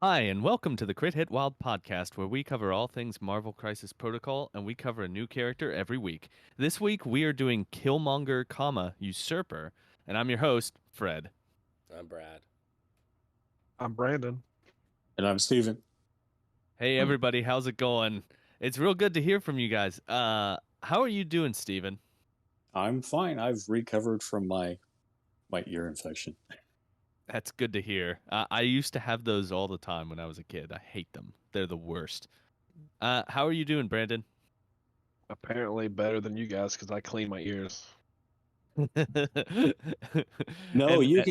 Hi, and welcome to the Crit Hit Wild podcast, where we cover all things Marvel Crisis Protocol, and we cover a new character every week. This week, we are doing Killmonger, Usurper, and I'm your host, Fred. I'm Brad. I'm Brandon. And I'm Steven. Hey, everybody, how's it going? It's real good to hear from you guys. How are you doing, Steven? I'm fine. I've recovered from my ear infection. That's good to hear. I used to have those all the time when I was a kid. I hate them. They're the worst. How are you doing, Brandon? Apparently better than you guys because I clean my ears. No, And you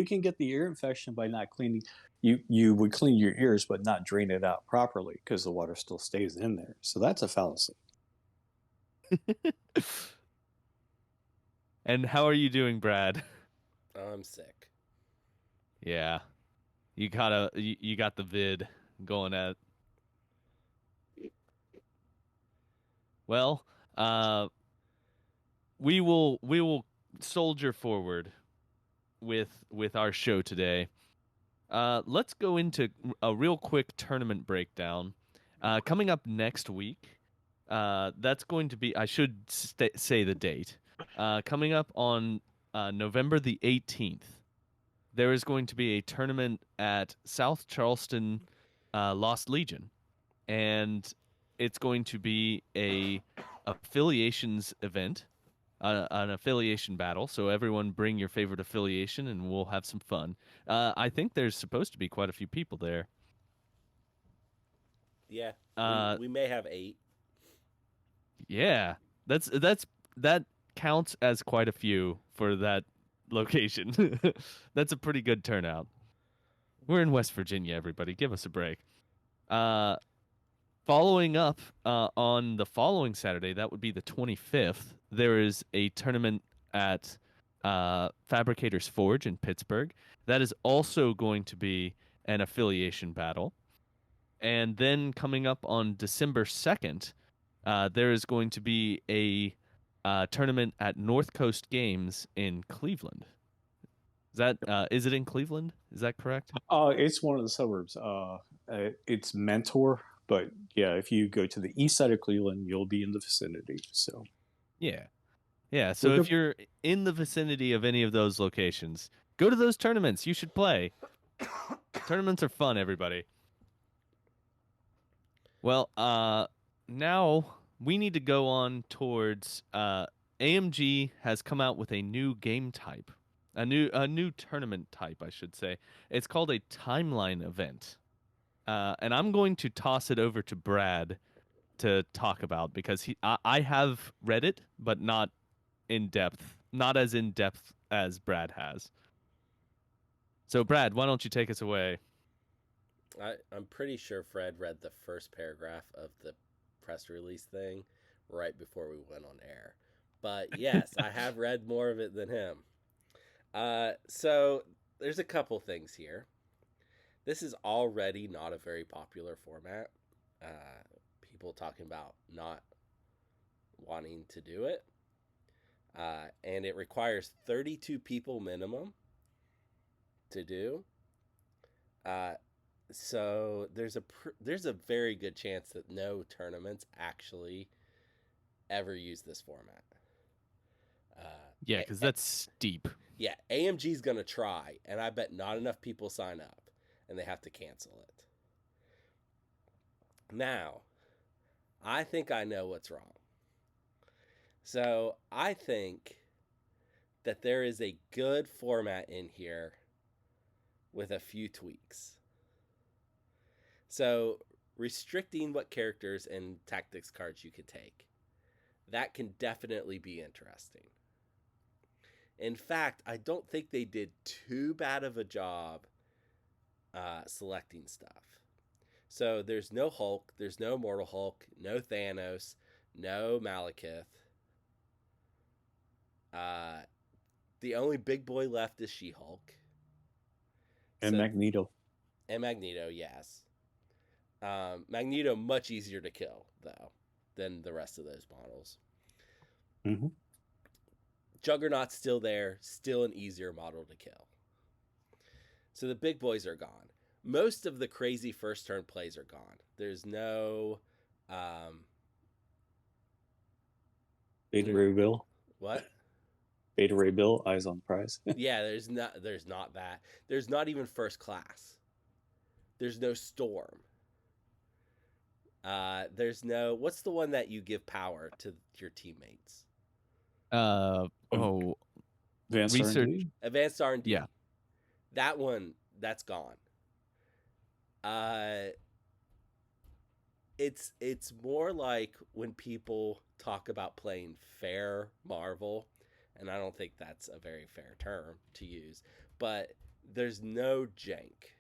can get the ear infection by not cleaning. You would clean your ears, but not drain it out properly because the water still stays in there. So that's a fallacy. and how are you doing, Brad? I'm sick. Yeah. You got the vid going at. Well, uh we will soldier forward with our show today. Let's go into a real quick tournament breakdown. Coming up next week, that's going to be, I should say the date. Coming up on November the 18th, there is going to be a tournament at South Charleston Lost Legion, and it's going to be a affiliations event, an affiliation battle. So everyone bring your favorite affiliation, and we'll have some fun. I think there's supposed to be quite a few people there. Yeah, we Uh, we may have 8. yeah, that counts as quite a few for that location. That's a pretty good turnout. We're in West Virginia, everybody. Give us a break. Uh, Following up on the following Saturday, that would be the 25th, there is a tournament at Fabricators Forge in Pittsburgh. That is also going to be an affiliation battle. And then coming up on December 2nd, there is going to be a tournament at North Coast Games in Cleveland. Is it in Cleveland? Is that correct? It's one of the suburbs. It's Mentor, but yeah, if you go to the east side of Cleveland, you'll be in the vicinity. So Yeah. Yeah, so look if up. you're in the vicinity of any of those locations, go to those tournaments. You should play. Tournaments are fun, everybody. Well, now we need to go on towards AMG has come out with a new game type. A new tournament type, I should say. It's called a timeline event. And I'm going to toss it over to Brad to talk about because I have read it, but not as in depth as Brad has. So, Brad, why don't you take us away? I'm pretty sure Fred read the first paragraph of the press release thing right before we went on air. But yes, I have read more of it than him. So there's a couple things here. This is already not a very popular format. People talking about not wanting to do it. And it requires 32 people minimum to do. So there's a very good chance that no tournaments actually ever use this format. Yeah, because that's steep. Yeah, AMG's gonna try, and I bet not enough people sign up, and they have to cancel it. Now, I think I know what's wrong. So I think that there is a good format in here with a few tweaks. So, restricting what characters and tactics cards you could take. That can definitely be interesting. In fact, I don't think they did too bad of a job selecting stuff. So, there's no Hulk, there's no Mortal Hulk, no Thanos, no Malekith. The only big boy left is She-Hulk. And So, Magneto. and Magneto, yes. Magneto much easier to kill though than the rest of those models. Mm-hmm. Juggernaut's still there, still an easier model to kill. So the big boys are gone. most of the crazy first turn plays are gone. There's no Beta Ray Bill. what? Beta Ray Bill, eyes on the prize. Yeah, there's not that. There's not even first class. There's no storm. There's no, what's the one that you give power to your teammates? Advanced Research. R&D? Advanced R&D. Yeah. That one, that's gone. It's more like when people talk about playing fair Marvel, and I don't think that's a very fair term to use, but there's no jank.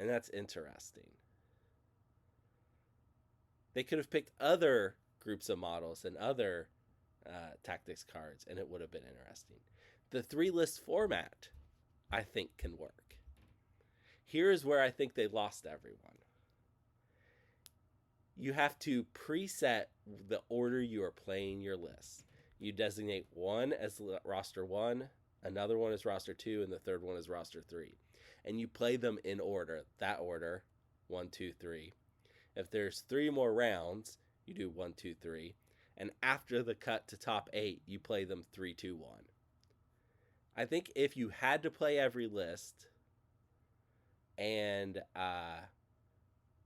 And that's interesting. They could have picked other groups of models and other tactics cards, and it would have been interesting. The 3-list format, I think, can work. Here's where I think they lost everyone. You have to preset the order you are playing your lists. You designate one as roster 1, another one as roster 2, and the third one as roster 3. And you play them in order. That order, 1, 2, 3. If there's 3 more rounds, you do 1, 2, 3. And after the cut to top 8, you play them 3, 2, 1. I think if you had to play every list, and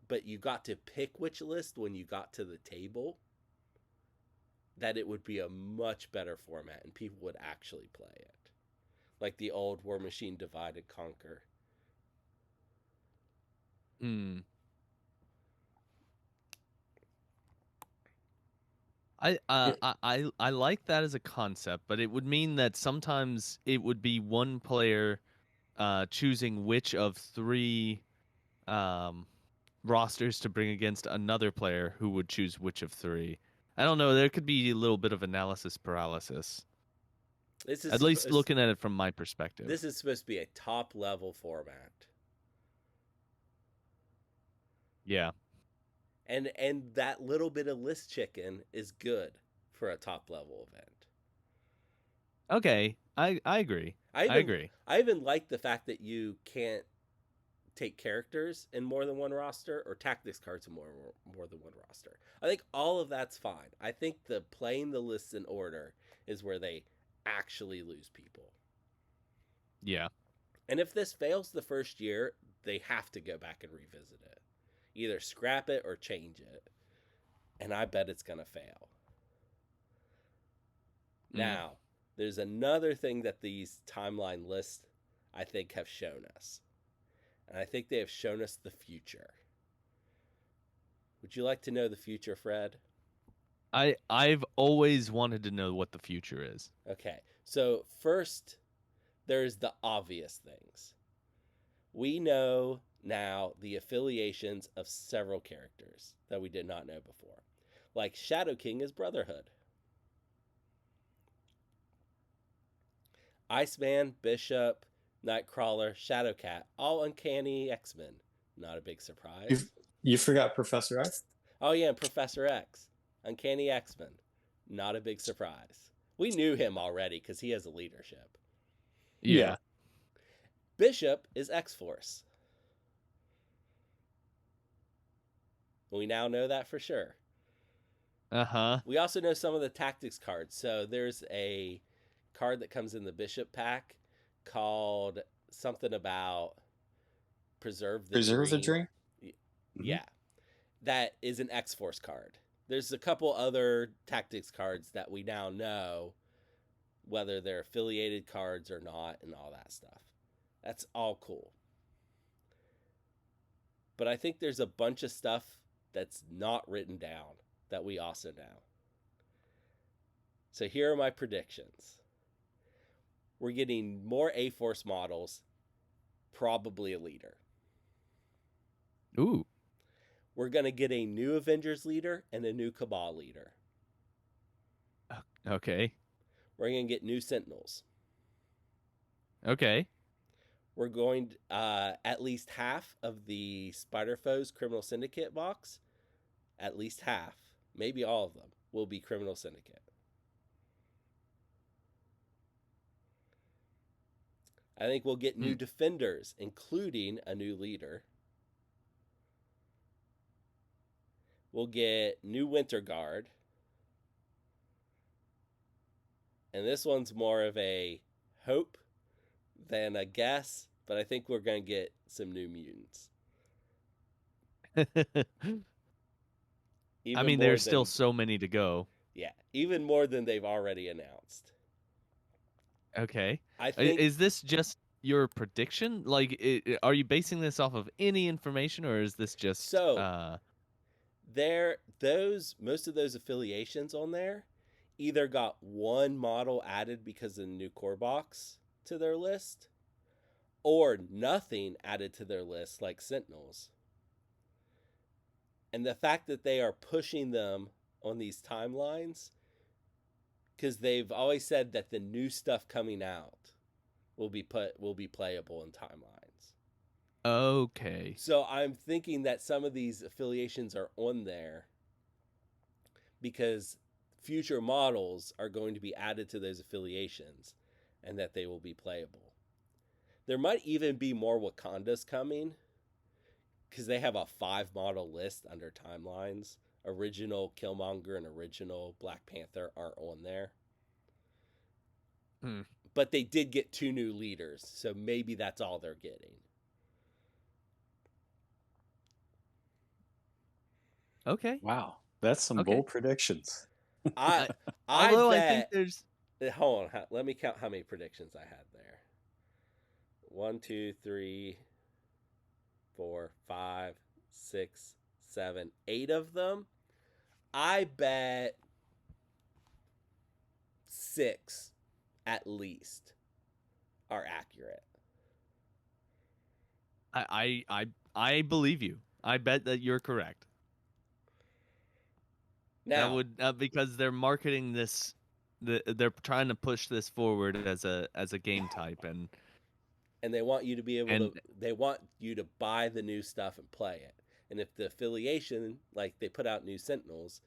but you got to pick which list when you got to the table, that it would be a much better format and people would actually play it. Like the old War Machine Divide and Conquer. I like that as a concept, but it would mean that sometimes it would be one player choosing which of 3 rosters to bring against another player who would choose which of 3. I don't know. There could be a little bit of analysis paralysis. At least looking at it from my perspective. This is supposed to be a top level format. Yeah. And that little bit of list chicken is good for a top level event. Okay, I agree. I agree. I even like the fact that you can't take characters in more than one roster or tactics cards in more than one roster. I think all of that's fine. I think the playing the lists in order is where they actually lose people. Yeah. And if this fails the first year, they have to go back and revisit it. Either scrap it or change it. And I bet it's going to fail. Now, there's another thing that these timeline lists, I think, have shown us. And I think they have shown us the future. Would you like to know the future, Fred? I've always wanted to know what the future is. Okay. So first, there's the obvious things. We know now the affiliations of several characters that we did not know before. Like Shadow King is Brotherhood. Iceman, Bishop, Nightcrawler, Shadowcat, all Uncanny X-Men. Not a big surprise. You forgot Professor X? Oh yeah, and Professor X. Uncanny X-Men. Not a big surprise. We knew him already because he has a leadership. Yeah. Bishop is X-Force. We now know that for sure. Uh-huh. We also know some of the tactics cards. So there's a card that comes in the Bishop pack called something about Preserve the Dream. Yeah. That is an X-Force card. There's a couple other tactics cards that we now know whether they're affiliated cards or not and all that stuff. That's all cool. But I think there's a bunch of stuff that's not written down that we also know. So here are my predictions. We're getting more A-Force models, probably a leader. Ooh. We're going to get a new Avengers leader and a new Cabal leader. Okay. We're going to get new Sentinels. Okay. We're going at least half of the Spider-Foes Criminal Syndicate box, at least half, maybe all of them, will be Criminal Syndicate. I think we'll get new defenders, including a new leader. We'll get new Winter Guard. And this one's more of a hope than a guess, but I think we're going to get some new mutants. I mean, there's still so many to go. Yeah, even more than they've already announced. Okay. I think Is this just your prediction? Like, are you basing this off of any information, or is this just so. Most of those affiliations on there either got one model added because of the new core box to their list, or nothing added to their list, like Sentinels. And the fact that they are pushing them on these timelines, because they've always said that the new stuff coming out will be playable in timelines. Okay. So I'm thinking that some of these affiliations are on there because future models are going to be added to those affiliations and that they will be playable. There might even be more Wakandas coming because they have a 5 model list under timelines. Original Killmonger and original Black Panther aren't on there. But they did get 2 new leaders, so maybe that's all they're getting. Okay. Wow, that's some bold predictions. I Although bet, I think there's. Hold on, let me count how many predictions I had there. 1, 2, 3, 4, 5, 6, 7, 8 of them. I bet 6 at least are accurate. I believe you. I bet that you're correct. Now, that would because they're marketing this. They're trying to push this forward as a game type, and they want you to be able to. They want you to buy the new stuff and play it. And if the affiliation, like they put out new Sentinels,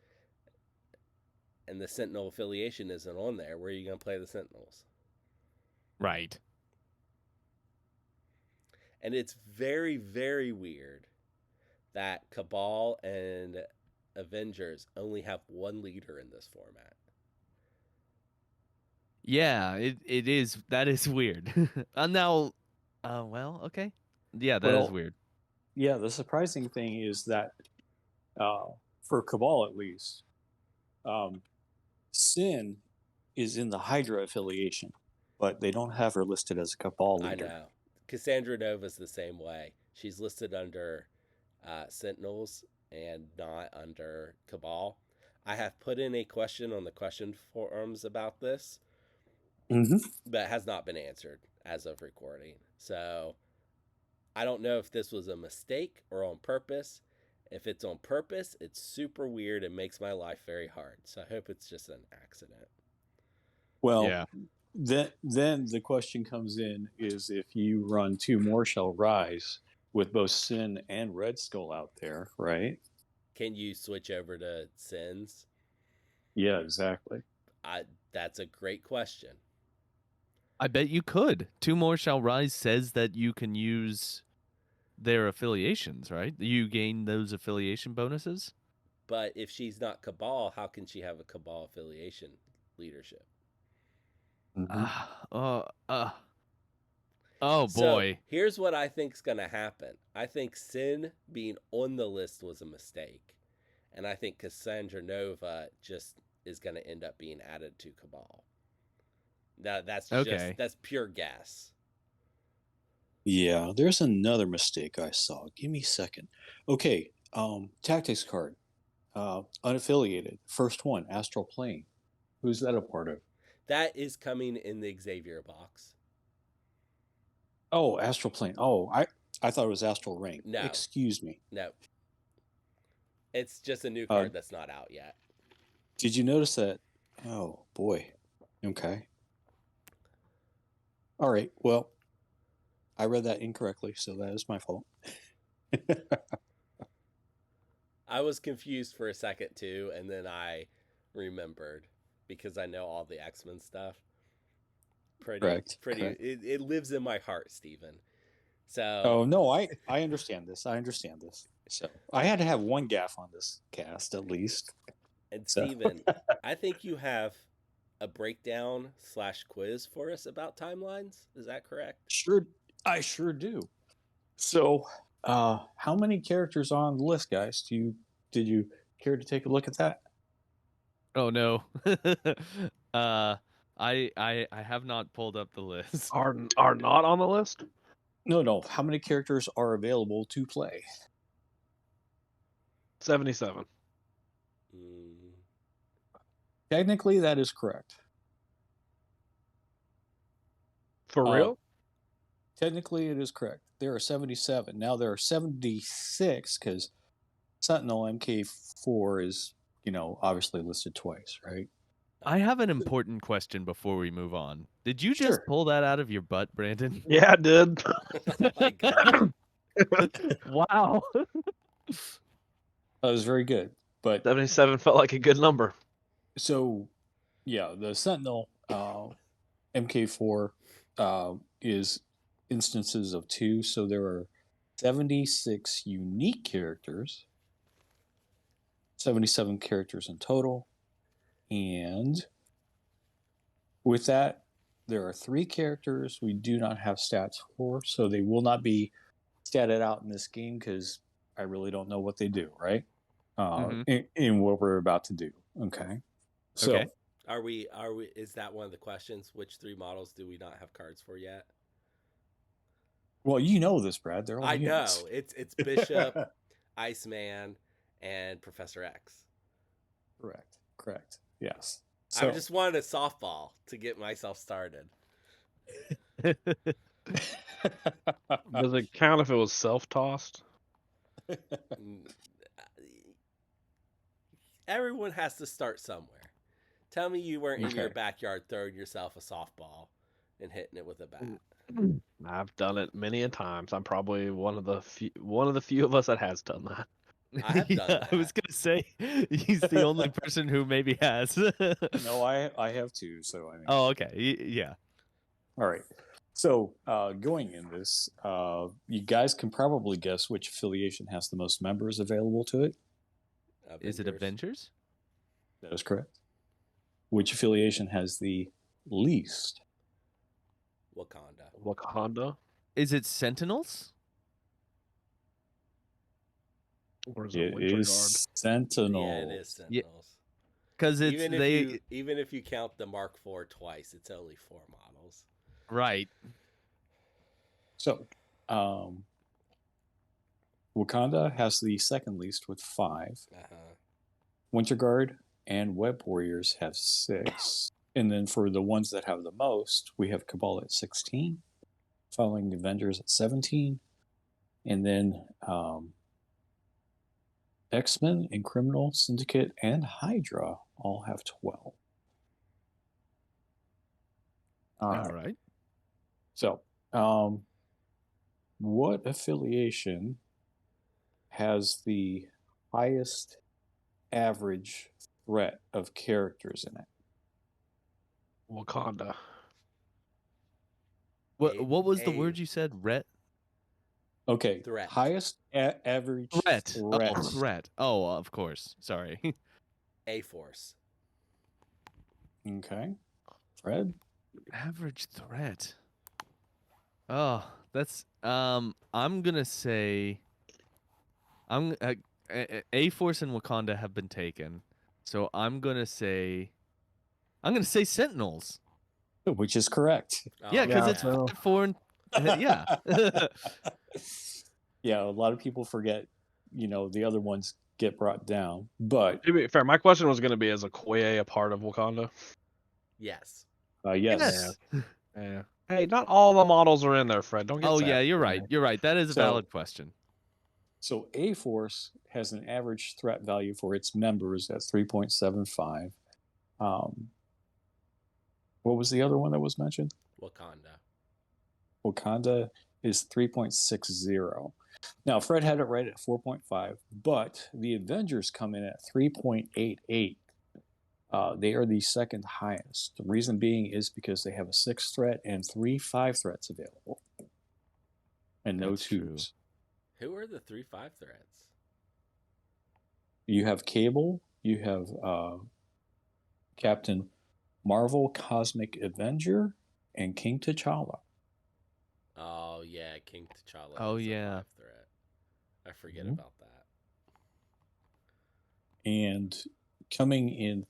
and the Sentinel affiliation isn't on there, where are you going to play the Sentinels? Right. And it's very, very weird that Cabal and Avengers only have one leader in this format. Yeah, it is. That is weird. Now, well, okay. Yeah, that is weird. Yeah, the surprising thing is that for Cabal at least, Sin is in the Hydra affiliation, but they don't have her listed as a Cabal leader. I know. Cassandra Nova's the same way. She's listed under Sentinels and not under Cabal. I have put in a question on the question forums about this, but it has not been answered as of recording. So I don't know if this was a mistake or on purpose. If it's on purpose, it's super weird and makes my life very hard. So I hope it's just an accident. Well, yeah. Then the question comes in is if you run 2 More Shall Rise with both Sin and Red Skull out there, right? Can you switch over to Sins? Yeah, exactly. That's a great question. I bet you could. 2 More Shall Rise says that you can use their affiliations, right? You gain those affiliation bonuses. But if she's not Cabal, how can she have a Cabal affiliation leadership? Oh boy. So here's what I think's gonna happen. I think Sin being on the list was a mistake, and I think Cassandra Nova just is gonna end up being added to Cabal. Now that's pure guess. Yeah, there's another mistake I saw. Give me a second. Okay, tactics card, unaffiliated, first one, Astral Plane. Who's that a part of? That is coming in the Xavier box. Oh, Astral Plane. Oh, I thought it was Astral Ring. No. Excuse me. No. It's just a new card that's not out yet. Did you notice that? Oh, boy. Okay. All right. Well, I read that incorrectly, so that is my fault. I was confused for a second, too, and then I remembered because I know all the X-Men stuff. Correct. It lives in my heart, Stephen. So Oh no, I understand this. I understand this. So I had to have one gaff on this cast at least. and So Stephen, I think you have a breakdown / quiz for us about timelines. Is that correct? sure, I sure do. So, how many characters are on the list, guys? Did you care to take a look at that? Oh no. I have not pulled up the list. Are not on the list? No. How many characters are available to play? 77. Mm, Technically, that is correct. For real? Technically, it is correct. There are 77. Now there are 76 because Sentinel MK4 is, obviously listed twice, right? I have an important question before we move on. Did you just Sure. pull that out of your butt, Brandon? Yeah, I did. oh my God. Wow. That was very good. But 77 felt like a good number. so, yeah, the Sentinel MK4 is instances of 2. So there are 76 unique characters, 77 characters in total. And with that, there are 3 characters we do not have stats for. So they will not be statted out in this game because I really don't know what they do, right? In what we're about to do. Okay. So, Okay. Are we? Is that one of the questions? Which 3 models do we not have cards for yet? well, you know this, Brad. They're all I know units. it's Bishop, Iceman, and Professor X. Correct. Yes. I So, just wanted a softball to get myself started. Does it count if it was self-tossed? Mm, Everyone has to start somewhere. Tell me you weren't in your Okay. backyard throwing yourself a softball and hitting it with a bat. I've done it many a times. I'm probably one of the few of us that has done that. I have done I was that. gonna say he's the only person who maybe has. no, I have 2. So, I mean, Oh, okay. Yeah. all right. So, going in this, you guys can probably guess which affiliation has the most members available to it. Is it Avengers? That is correct. Which affiliation has the least? Wakanda. Wakanda? Is it Sentinels? Or is it It Winter Guard? is Sentinel. Yeah, it is Sentinels. Because it's Even if you count the Mark IV twice, it's only 4 models. right. So, Wakanda has the second least with 5. Winter Guard and Web Warriors have 6. And then for the ones that have the most, we have Cabal at 16, following the Avengers at 17, and then X-Men and Criminal Syndicate and Hydra all have 12. All right. So, what affiliation has the highest average threat of characters in it? Wakanda. What was the word you said? Okay. Threat. Highest average Threat. threat. Oh, threat. Oh, of course. Sorry. A-Force. Okay. Fred? Average threat. Oh, that's I'm gonna say A-Force and Wakanda have been taken. So I'm gonna say Sentinels. Which is correct. Yeah, because Yeah, it's so- 4 and yeah. Yeah, a lot of people forget, the other ones get brought down. But To be fair, my question was going to be, is Okoye a part of Wakanda? Yes. yes. Yeah. Hey, not all the models are in there, Fred. Don't get Oh sad. yeah, you're right. You're right. That is a So- valid question. So A-Force has an average threat value for its members at 3.75. What was the other one that was mentioned? Wakanda is 3.60. Now, Fred had it right at 4.5, but the Avengers come in at 3.88. They are the second highest. The reason being is because they have a 6 threat and 3 5 threats available, and no That's true. 2s. Who are the 3/5 threats? You have Cable, you have Captain Marvel, Cosmic Avenger, and King T'Challa. Oh yeah, King T'Challa. Oh, is yeah. a 5 threat. I forget Mhm. about that. And coming in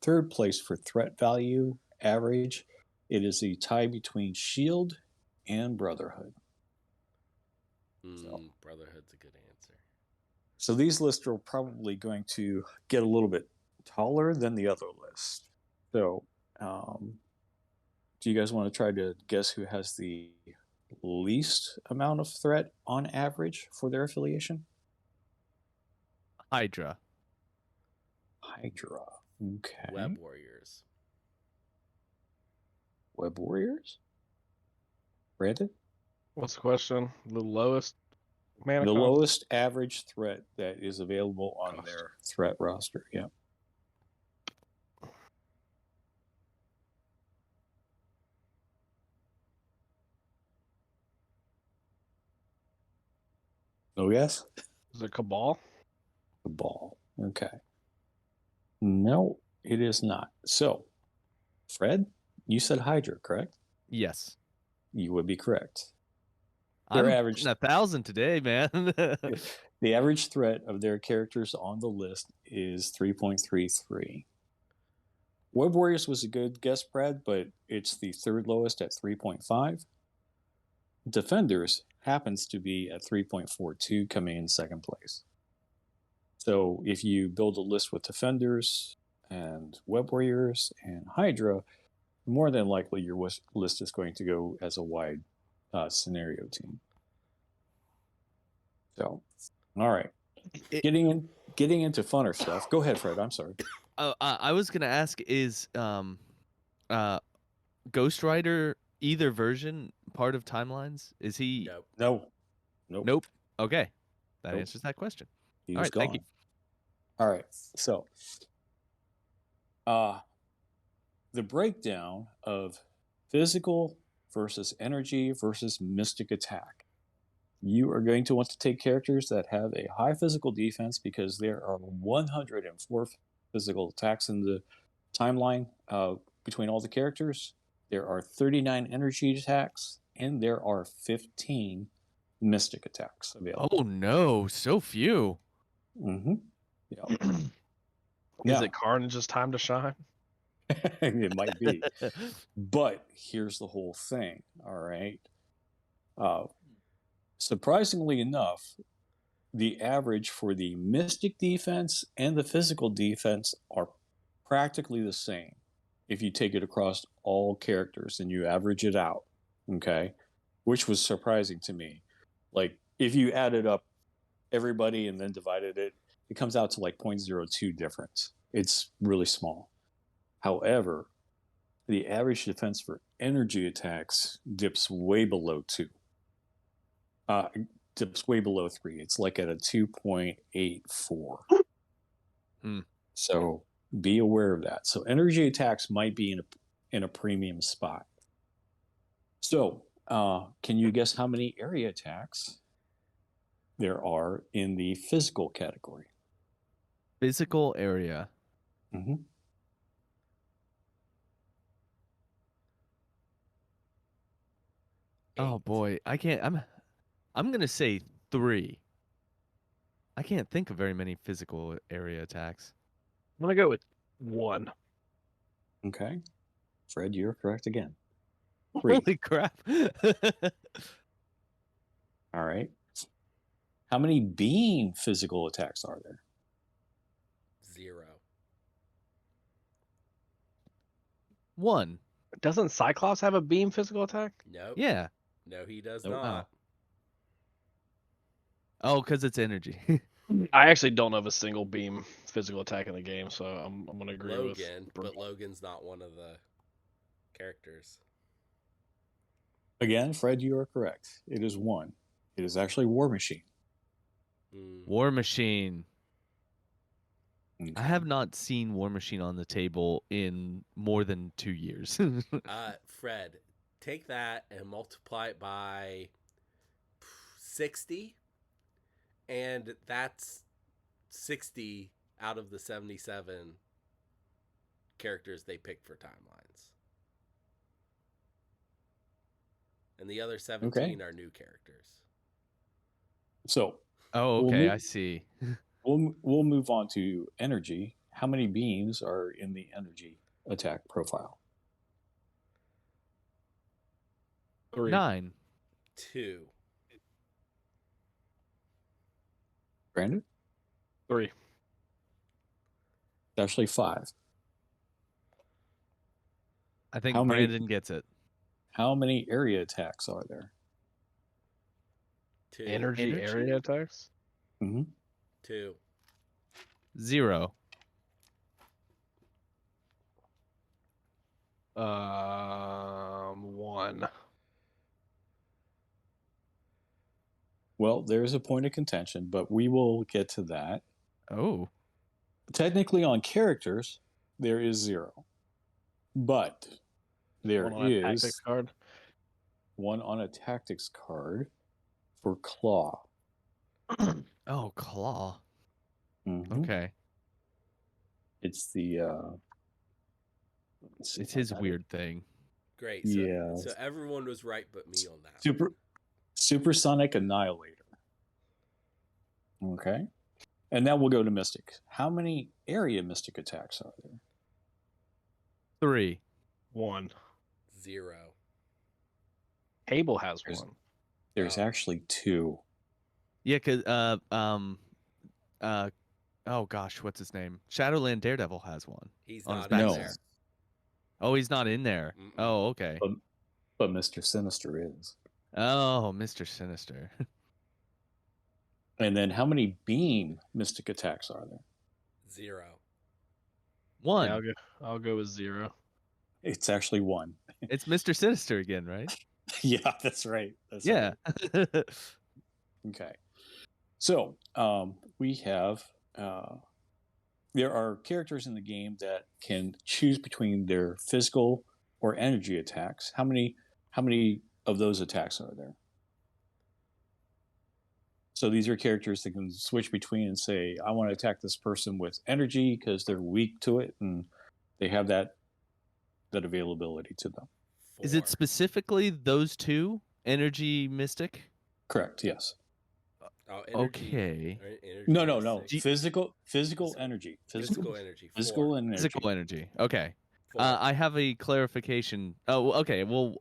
third place for threat value average, it is a tie between Shield and Brotherhood. Brotherhood's a good answer. So these lists are probably going to get a little bit taller than the other list. So, do you guys want to try to guess who has the least amount of threat on average for their affiliation? Hydra. Hydra. Okay. Web Warriors. Web Warriors? Brandon? What's the question? The lowest mana The cost? lowest average threat that is available on Cost. their threat roster. Yeah. No guess? Is it Cabal? The ball. Okay. No, it is not. So, Fred, you said Hydra, correct? Yes. You would be correct. I'm Their average, hitting 1,000 today, man. the average threat of their characters on the list is 3.33. Web Warriors was a good guess, Brad, but it's the third lowest at 3.5. Defenders happens to be at 3.42, coming in second place. So if you build a list with Defenders and Web Warriors and Hydra, more than likely your list is going to go as a wide scenario team. So, all right, getting into funner stuff. Go ahead, Fred. I'm sorry. I was gonna ask, is Ghost Rider either version part of timelines? Is he? Nope. Nope. Nope. Okay, that Nope. answers that question. He's All right, gone. thank you. All right. So, the breakdown of physical versus energy versus mystic attack. You are going to want to take characters that have a high physical defense because there are 104 physical attacks in the timeline between all the characters. There are 39 energy attacks, and there are 15 mystic attacks available. Oh no, so few. Mm-hmm. Yeah. Is it Carnage's time to shine? It might be. But here's the whole thing, all right? Surprisingly enough, the average for the mystic defense and the physical defense are practically the same if you take it across all characters and you average it out, okay? Which was surprising to me. Like, if you added up everybody and then divided it, it comes out to like 0.02 difference. It's really small. However, the average defense for energy attacks dips way below 2. Dips way below 3. It's like at a 2.84. So be aware of that. So energy attacks might be in a premium spot. So can you guess how many area attacks there are in the physical category? Physical area. Mm-hmm. Oh boy, I can't. I'm gonna say 3. I can't think of very many physical area attacks. I'm gonna go with 1. Okay. Fred, you're correct again. 3. Holy crap! All right. How many beam physical attacks are there? 0. 1. Doesn't Cyclops have a beam physical attack? Nope. Yeah. No, he does Nope. not. Oh, because it's energy. I actually don't know of a single beam physical attack in the game, so I'm gonna agree Logan, with but Logan's not one of the characters. Again, Fred, you are correct. It is 1. It is actually War Machine. War Machine. I have not seen War Machine on the table in more than 2 years. Fred, take that and multiply it by 60, and that's 60 out of the 77 characters they picked for timelines. And the other 17 are new characters. So Oh, We'll okay, move- I see. we'll move on to energy. How many beams are in the energy attack profile? 3. 9. 2. Brandon? 3. It's actually 5. I think How many- Brandon gets it. How many area attacks are there? 2. Energy area attacks? Mm-hmm. 2. 0. 1. Well, there's a point of contention, but we will get to that. Oh. Technically, on characters, there is 0. But there One on a is tactics card. one on a tactics card for Claw. Oh, Claw. Mhm. Okay. It's the let's see It's if I his got it. weird thing. Great. So, Yeah. So everyone was right but me on that. Supersonic Annihilator. Okay. And now we'll go to Mystic. How many area Mystic attacks are there? 3. 1. 0. Cable has There's- 1. There's Oh. actually 2. Yeah, cuz oh gosh, what's his name? Shadowland Daredevil has one. He's On his not in back. there. Oh, he's not in there. Mm-mm. Oh, okay. But Mr. Sinister is. Oh, Mr. Sinister. And then how many beam Mystic attacks are there? 0. 1. Yeah, I'll go with 0. It's actually 1. It's Mr. Sinister again, right? Yeah, that's right. That's Yeah. right. Okay. So we have there are characters in the game that can choose between their physical or energy attacks. How many of those attacks are there? So these are characters that can switch between and say, I want to attack this person with energy because they're weak to it and they have that availability to them. 4. Is it specifically those two? Energy Mystic? Correct, yes. Oh, Okay. Energy No. Mystic. Physical Physical- energy. Physical energy. 4. Physical and energy. Physical energy. Okay. 4. I have a clarification. Oh, okay. Well,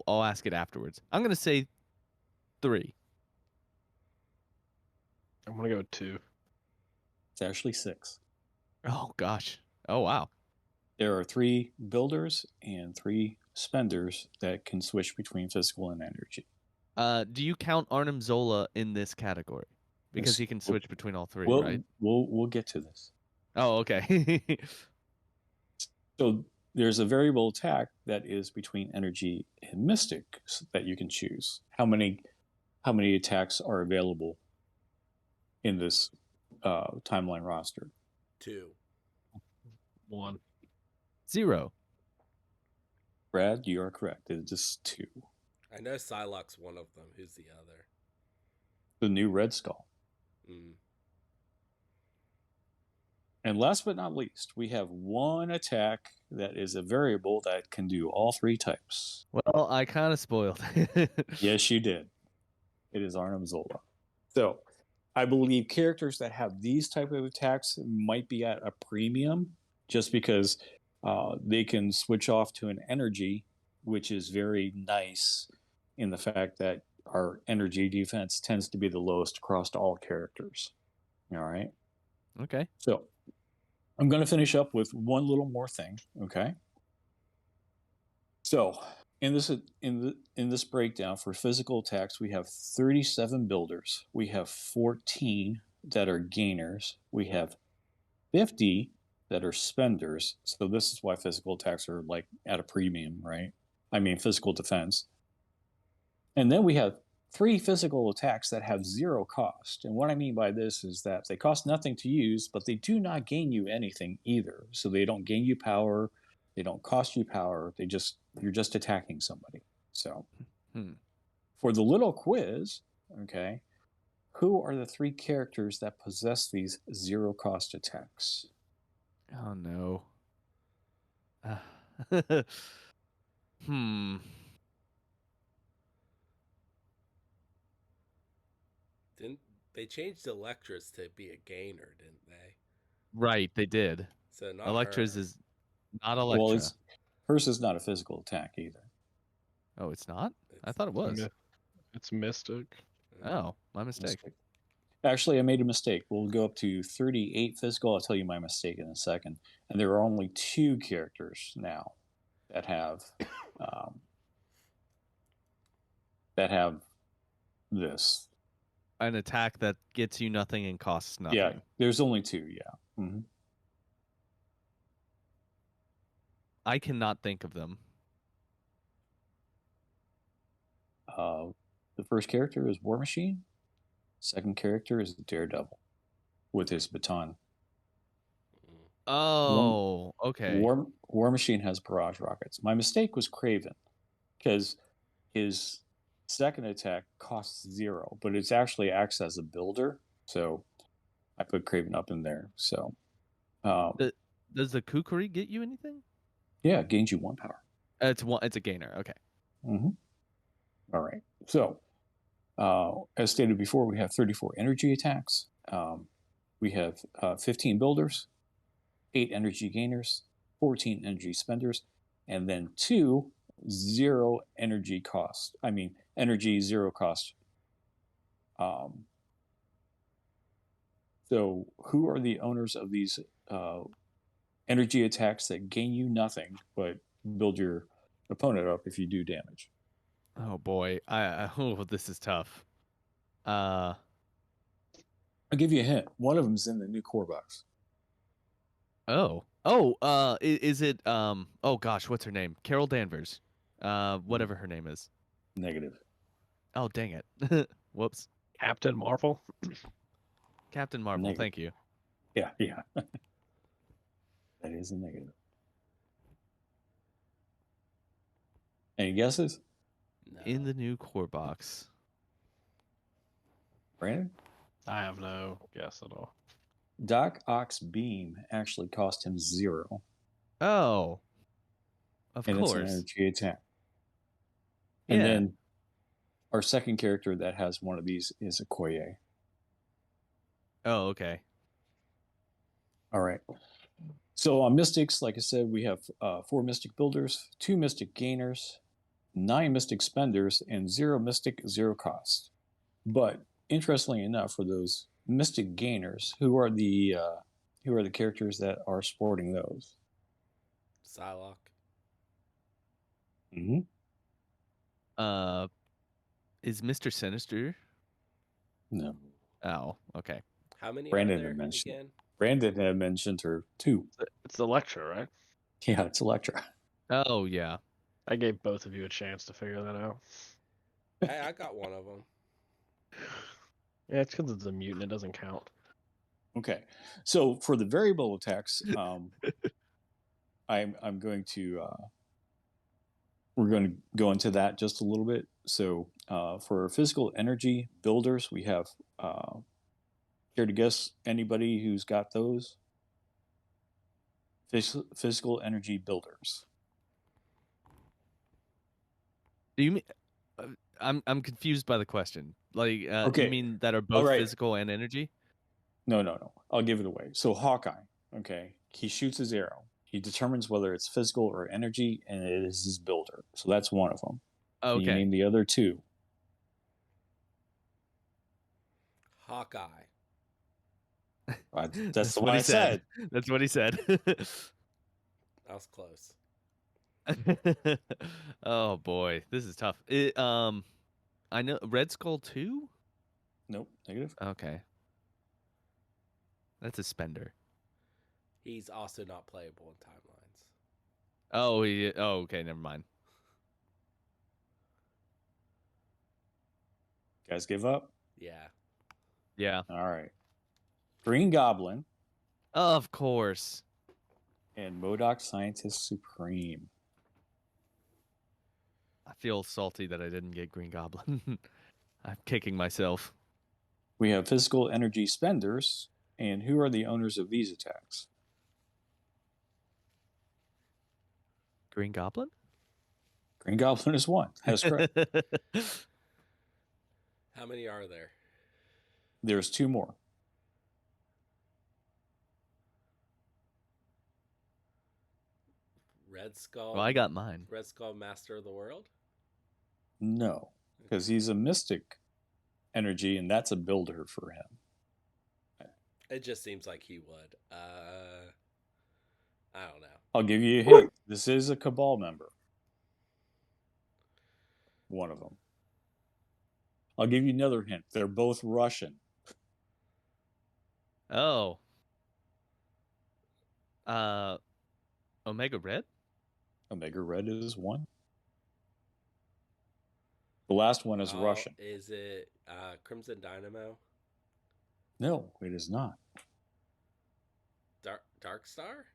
I'll ask it afterwards. I'm gonna say 3. I'm going to go 2. It's actually 6. Oh gosh. Oh wow. There are 3 builders and 3 spenders that can switch between physical and energy. Do you count Arnim Zola in this category? Because Yes. he can switch between all 3, We'll, right? we'll get to this. Oh, okay. So there's a variable attack that is between energy and mystic that you can choose. How many attacks are available in this timeline roster? 2. 1. 0. Brad, you are correct. It is 2. I know Psylocke's one of them. Who's the other? The new Red Skull. Mm. And last but not least, we have one attack that is a variable that can do all 3 types. Well, I kind of spoiled it. Yes, you did. It is Arnim Zola. So I believe characters that have these type of attacks might be at a premium just because they can switch off to an energy, which is very nice in the fact that our energy defense tends to be the lowest across all characters. All right. Okay. So I'm going to finish up with one little more thing. Okay. So in this breakdown for physical attacks, we have 37 builders. We have 14 that are gainers. We have 50 that are spenders. So this is why physical attacks are like at a premium, right? I mean, physical defense. And then we have 3 physical attacks that have 0 cost. And what I mean by this is that they cost nothing to use, but they do not gain you anything either. So they don't gain you power, they don't cost you power, you're just attacking somebody. So for the little quiz, okay, who are the 3 characters that possess these 0 cost attacks? Oh no. Hmm. Didn't they changed Electra's to be a gainer, didn't they? Right, they did. So not Electra's her. is not Electra. Well, hers is not a physical attack either. Oh, it's not? I It's- thought it was. It's Mystic. Oh, my mistake. Actually, I made a mistake. We'll go up to 38 physical. I'll tell you my mistake in a second. And there are only 2 characters now that have this. An attack that gets you nothing and costs nothing. Yeah, there's only 2. Yeah. Mm-hmm. I cannot think of them. The first character is War Machine. Second character is Daredevil with his baton. Oh, okay. War Machine has barrage rockets. My mistake was Craven because his second attack costs 0, but it actually acts as a builder. So I put Craven up in there. So Does the Kukuri get you anything? yeah, it gains you 1 power. It's a gainer. Okay. Mm-hmm. All right. So as stated before, we have 34 energy attacks. We have 15 builders, 8 energy gainers, 14 energy spenders, and then 2 0 energy cost. I mean, energy 0 cost. So who are the owners of these energy attacks that gain you nothing but build your opponent up if you do damage? Oh boy. This is tough. I'll give you a hint. One of them's in the new core box. Is it oh gosh, what's her name? Carol Danvers. Whatever her name is. Negative. Oh, dang it. Whoops. Captain Marvel. Captain Marvel, Negative. thank you. Yeah. That is a negative. Any guesses? No. In the new core box. Brandon? I have no guess at all. Doc Ock's beam actually cost him 0. Oh. Of And course. it's an energy attack. And then our second character that has one of these is Okoye. Oh, okay. All right. So on Mystics, like I said, we have 4 Mystic Builders, 2 Mystic Gainers, 9 Mystic Spenders, and 0 Mystic 0 cost. But interestingly enough, for those Mystic Gainers, who are the characters that are sporting those? Psylocke. Mm-hmm. Is Mr. Sinister? No. Oh, okay. How many Brandon are there had mentioned again? Brandon had mentioned her 2. It's Electra, right? Yeah, it's Electra. Oh, yeah. I gave both of you a chance to figure that out. Hey, I got one of them. Yeah, it's because it's a mutant. It doesn't count. Okay, so for the variable attacks, I'm going to we're going to go into that just a little bit. So for physical energy builders, we have care to guess anybody who's got those physical energy builders? Do you mean I'm confused by the question. Like Okay. you mean that are both All right. physical and energy? No. I'll give it away. So Hawkeye, okay, he shoots his arrow. He determines whether it's physical or energy, and it is his builder. So that's one of them. Can you Okay. name the other 2? Hawkeye. That's the one I said. That's what he said. That was close. Oh boy, this is tough. I know Red Skull 2? Nope, negative. Okay. That's a spender. He's also not playable in timelines. Oh, okay, never mind. Guys give up? Yeah. Yeah. All right. Green Goblin Of course. and MODOK Scientist Supreme. I feel salty that I didn't get Green Goblin. I'm kicking myself. We have physical energy spenders, and who are the owners of these attacks? Green Goblin? Green Goblin is one. That's correct. How many are there? There's two more. Red Skull. Well, I got mine. Red Skull, Master of the World. No, because he's a mystic energy, and that's a builder for him. It just seems like he would. I don't know. I'll give you a hint. This is a Cabal member. One of them. I'll give you another hint. They're both Russian. Oh. Omega Red? Omega Red is one. The last one is Russian. Is it Crimson Dynamo? No, it is not. Dark Star?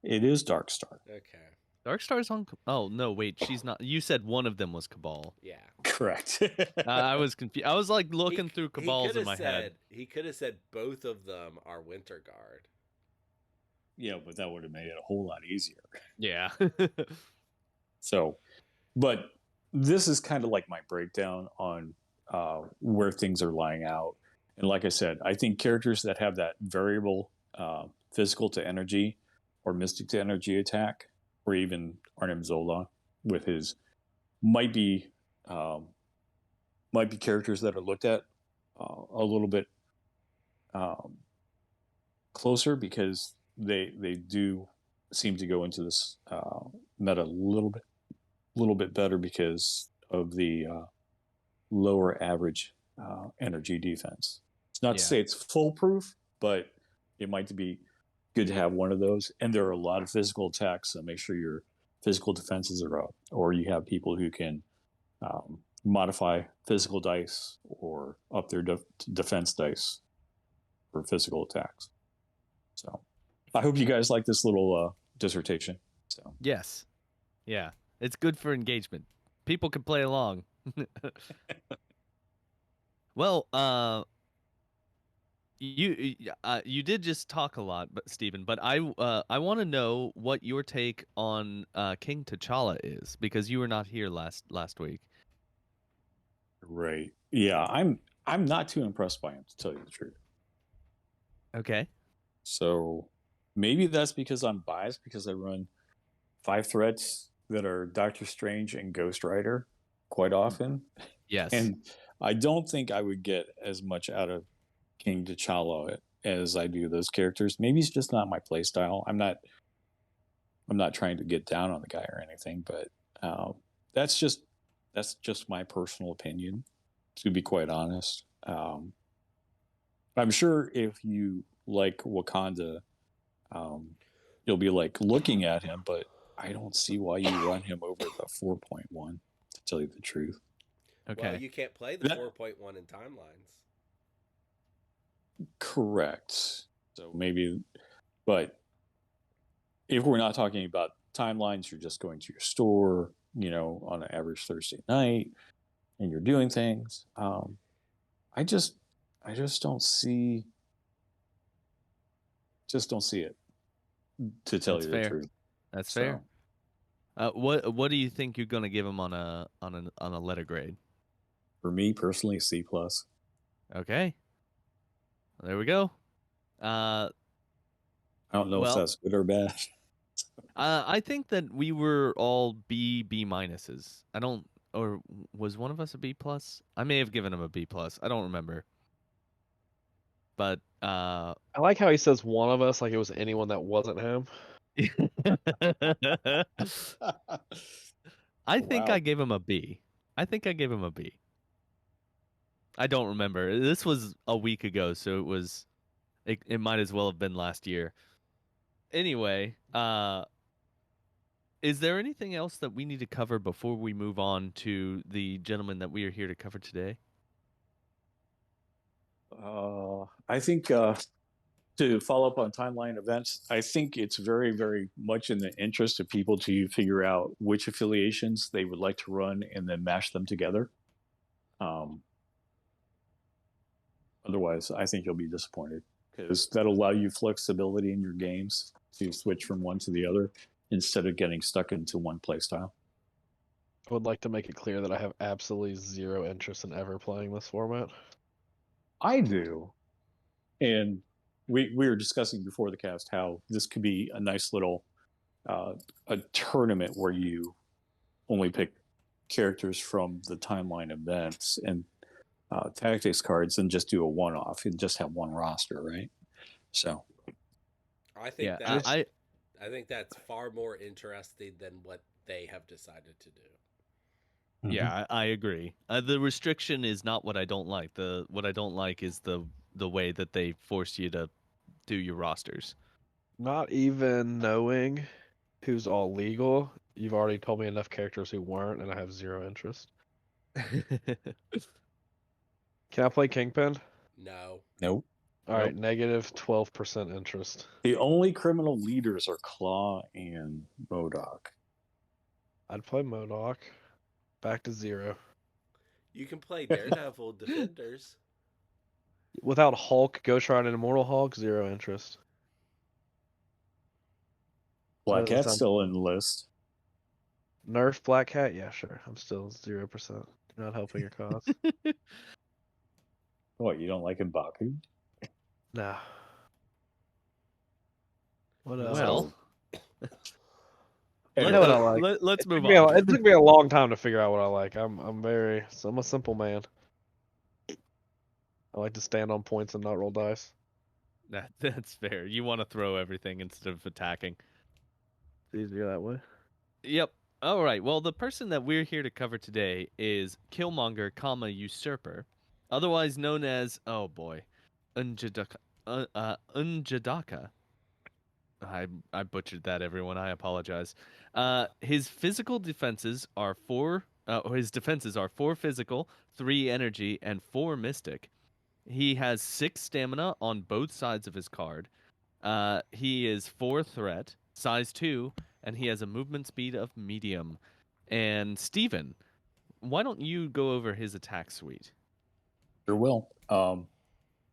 It is Darkstar. Okay. Darkstar's on. Oh, no, wait. She's not. You said one of them was Cabal. Yeah. Correct. I was confused. I was like looking through Cabals in my head. He could have said both of them are Winter Guard. Yeah, but that would have made it a whole lot easier. Yeah. So, but this is kind of like my breakdown on where things are lying out. And like I said, I think characters that have that variable physical to energy or mystic to energy attack, or even Arnim Zola with his might be characters that are looked at a little bit closer, because they do seem to go into this meta a little bit better because of the lower average energy defense. It's not to say it's foolproof, but it might be good to have one of those. And there are a lot of physical attacks, so make sure your physical defenses are up, or you have people who can modify physical dice or up their defense dice for physical attacks. So I hope you guys like this little dissertation. So Yes. Yeah. It's good for engagement. People can play along. Well, you did just talk a lot, but Stephen. But I want to know what your take on King T'Challa is, because you were not here last week. right, yeah, I'm not too impressed by him, to tell you the truth. Okay. So maybe that's because I'm biased, because I run 5 threats that are Doctor Strange and Ghost Rider quite often. Yes. And I don't think I would get as much out of King T'Challa as I do those characters. Maybe it's just not my play style. I'm not trying to get down on the guy or anything, but that's just my personal opinion, to be quite honest. I'm sure if you like Wakanda, you'll be like looking at him, but I don't see why you run him over the 4.1, to tell you the truth. Okay. Well, you can't play the 4.1 in timelines. Correct. So maybe, but if we're not talking about timelines, you're just going to your store, on an average Thursday night, and you're doing things. I just don't see it, to tell That's you fair. the truth. That's fair. What do you think you're gonna give him on a letter grade? For me personally, C+. Okay. There we go. I don't know if that's good or bad. I think that we were all B minuses. I don't, or was one of us a B plus? I may have given him a B plus. I don't remember. But I like how he says one of us, like it was anyone that wasn't him. I think Wow. I gave him a B. I don't remember. This was a week ago, so it might as well have been last year. Anyway, is there anything else that we need to cover before we move on to the gentleman that we are here to cover today? I think to follow up on timeline events, I think it's very, very much in the interest of people to figure out which affiliations they would like to run and then mash them together. Otherwise, I think you'll be disappointed because that'll allow you flexibility in your games to switch from one to the other instead of getting stuck into one playstyle. I would like to make it clear that I have absolutely zero interest in ever playing this format. I do. And we were discussing before the cast how this could be a nice little a tournament where you only pick characters from the timeline events and tactics cards and just do a one-off and just have one roster, right? So I think Yeah, that I I think that's far more interesting than what they have decided to do. yeah, I agree. The restriction is not what I don't like. What I don't like is the way that they force you to do your rosters. Not even knowing who's all legal. You've already told me enough characters who weren't, and I have zero interest. Can I play Kingpin? No. Nope. All right, negative 12% interest. The only criminal leaders are Claw and MODOK. I'd play MODOK. Back to zero. You can play Daredevil Defenders. Without Hulk, Ghost Rider, and Immortal Hulk, zero interest. Black Doesn't Cat's sound- still in the list. Nerf Black Cat? Yeah, sure. I'm still 0%. Not helping your cause. What, you don't like M'Baku? Nah. What else? Well, You know what I like. let's move It on. took me a long time to figure out what I like. I'm a simple man. I like to stand on points and not roll dice. That's fair. You want to throw everything instead of attacking. It's easier that way. Yep. All right. Well, the person that we're here to cover today is Killmonger, Usurper, otherwise known as Unjadaka. Unjadaka. I butchered that, everyone. I apologize. His physical defenses are four. His defenses are 4 physical, 3 energy, and 4 mystic. He has 6 stamina on both sides of his card. He is 4 threat, size 2, and he has a movement speed of medium. And Steven, why don't you go over his attack suite? Sure will.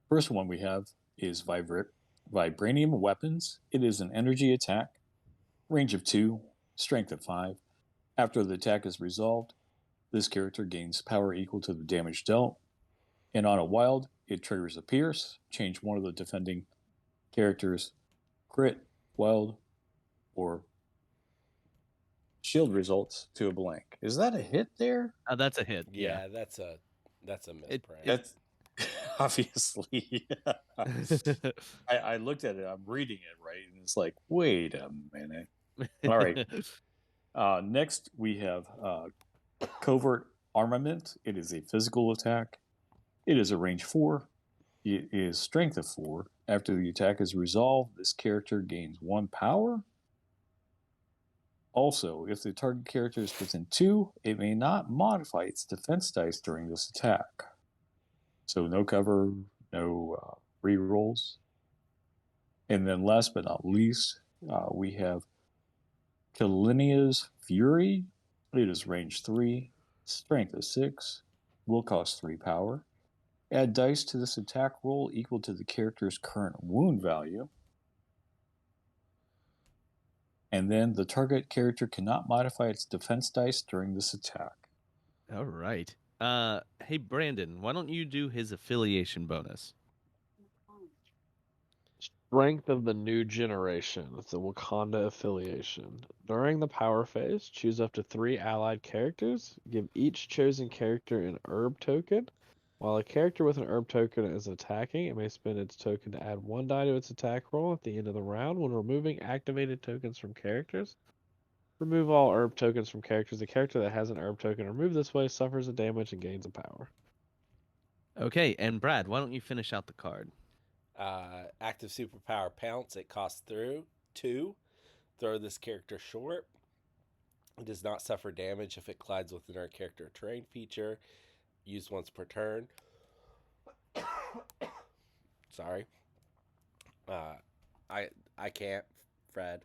First one we have is Vibranium Weapons. It is an energy attack, range of 2, strength of 5. After the attack is resolved, this character gains power equal to the damage dealt. And on a wild, it triggers a pierce, change one of the defending characters' crit, wild, or shield results to a blank. Is that a hit there? That's a hit. Yeah, that's a misprint. That's obviously. I looked at it. I'm reading it right, and it's like, wait a minute. All right. Next, we have Covert Armament. It is a physical attack. It is a range 4. It is strength of 4. After the attack is resolved, this character gains 1 power. Also, if the target character is within 2, it may not modify its defense dice during this attack. So no cover, no rerolls. And then last but not least, we have Kalinia's Fury. It is range 3, strength of 6, will cost 3 power. Add dice to this attack roll equal to the character's current wound value. And then the target character cannot modify its defense dice during this attack. All right. Hey, Brandon, why don't you do his affiliation bonus? Strength of the New Generation. It's a Wakanda affiliation. During the power phase, choose up to 3 allied characters. Give each chosen character an herb token. While a character with an herb token is attacking, it may spend its token to add 1 die to its attack roll at the end of the round. When removing activated tokens from characters, remove all herb tokens from characters. The character that has an herb token removed this way suffers a damage and gains a power. Okay, and Brad, why don't you finish out the card? Active superpower Pounce. It costs 2. Throw this character short. It does not suffer damage if it collides with another character or terrain feature. Used once per turn. Sorry. Uh, I can't, Fred.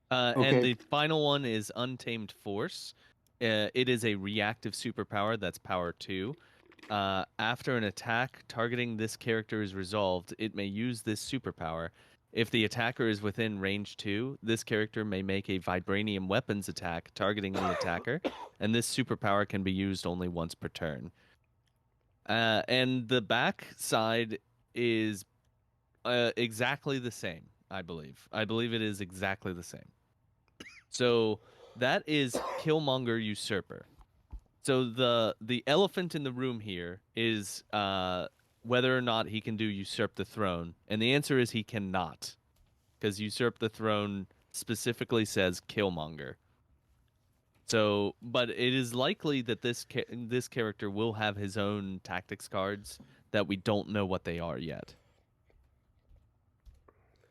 And Okay. the final one is Untamed Force. It is a reactive superpower that's power 2. After an attack targeting this character is resolved, it may use this superpower. If the attacker is within range 2, this character may make a vibranium weapons attack targeting the attacker, and this superpower can be used only once per turn. And the back side is exactly the same, I believe. I believe it is exactly the same. So that is Killmonger Usurper. So the elephant in the room here is whether or not he can do usurp the throne, and the answer is he cannot, because usurp the throne specifically says Killmonger. So, but it is likely that this character will have his own tactics cards that we don't know what they are yet.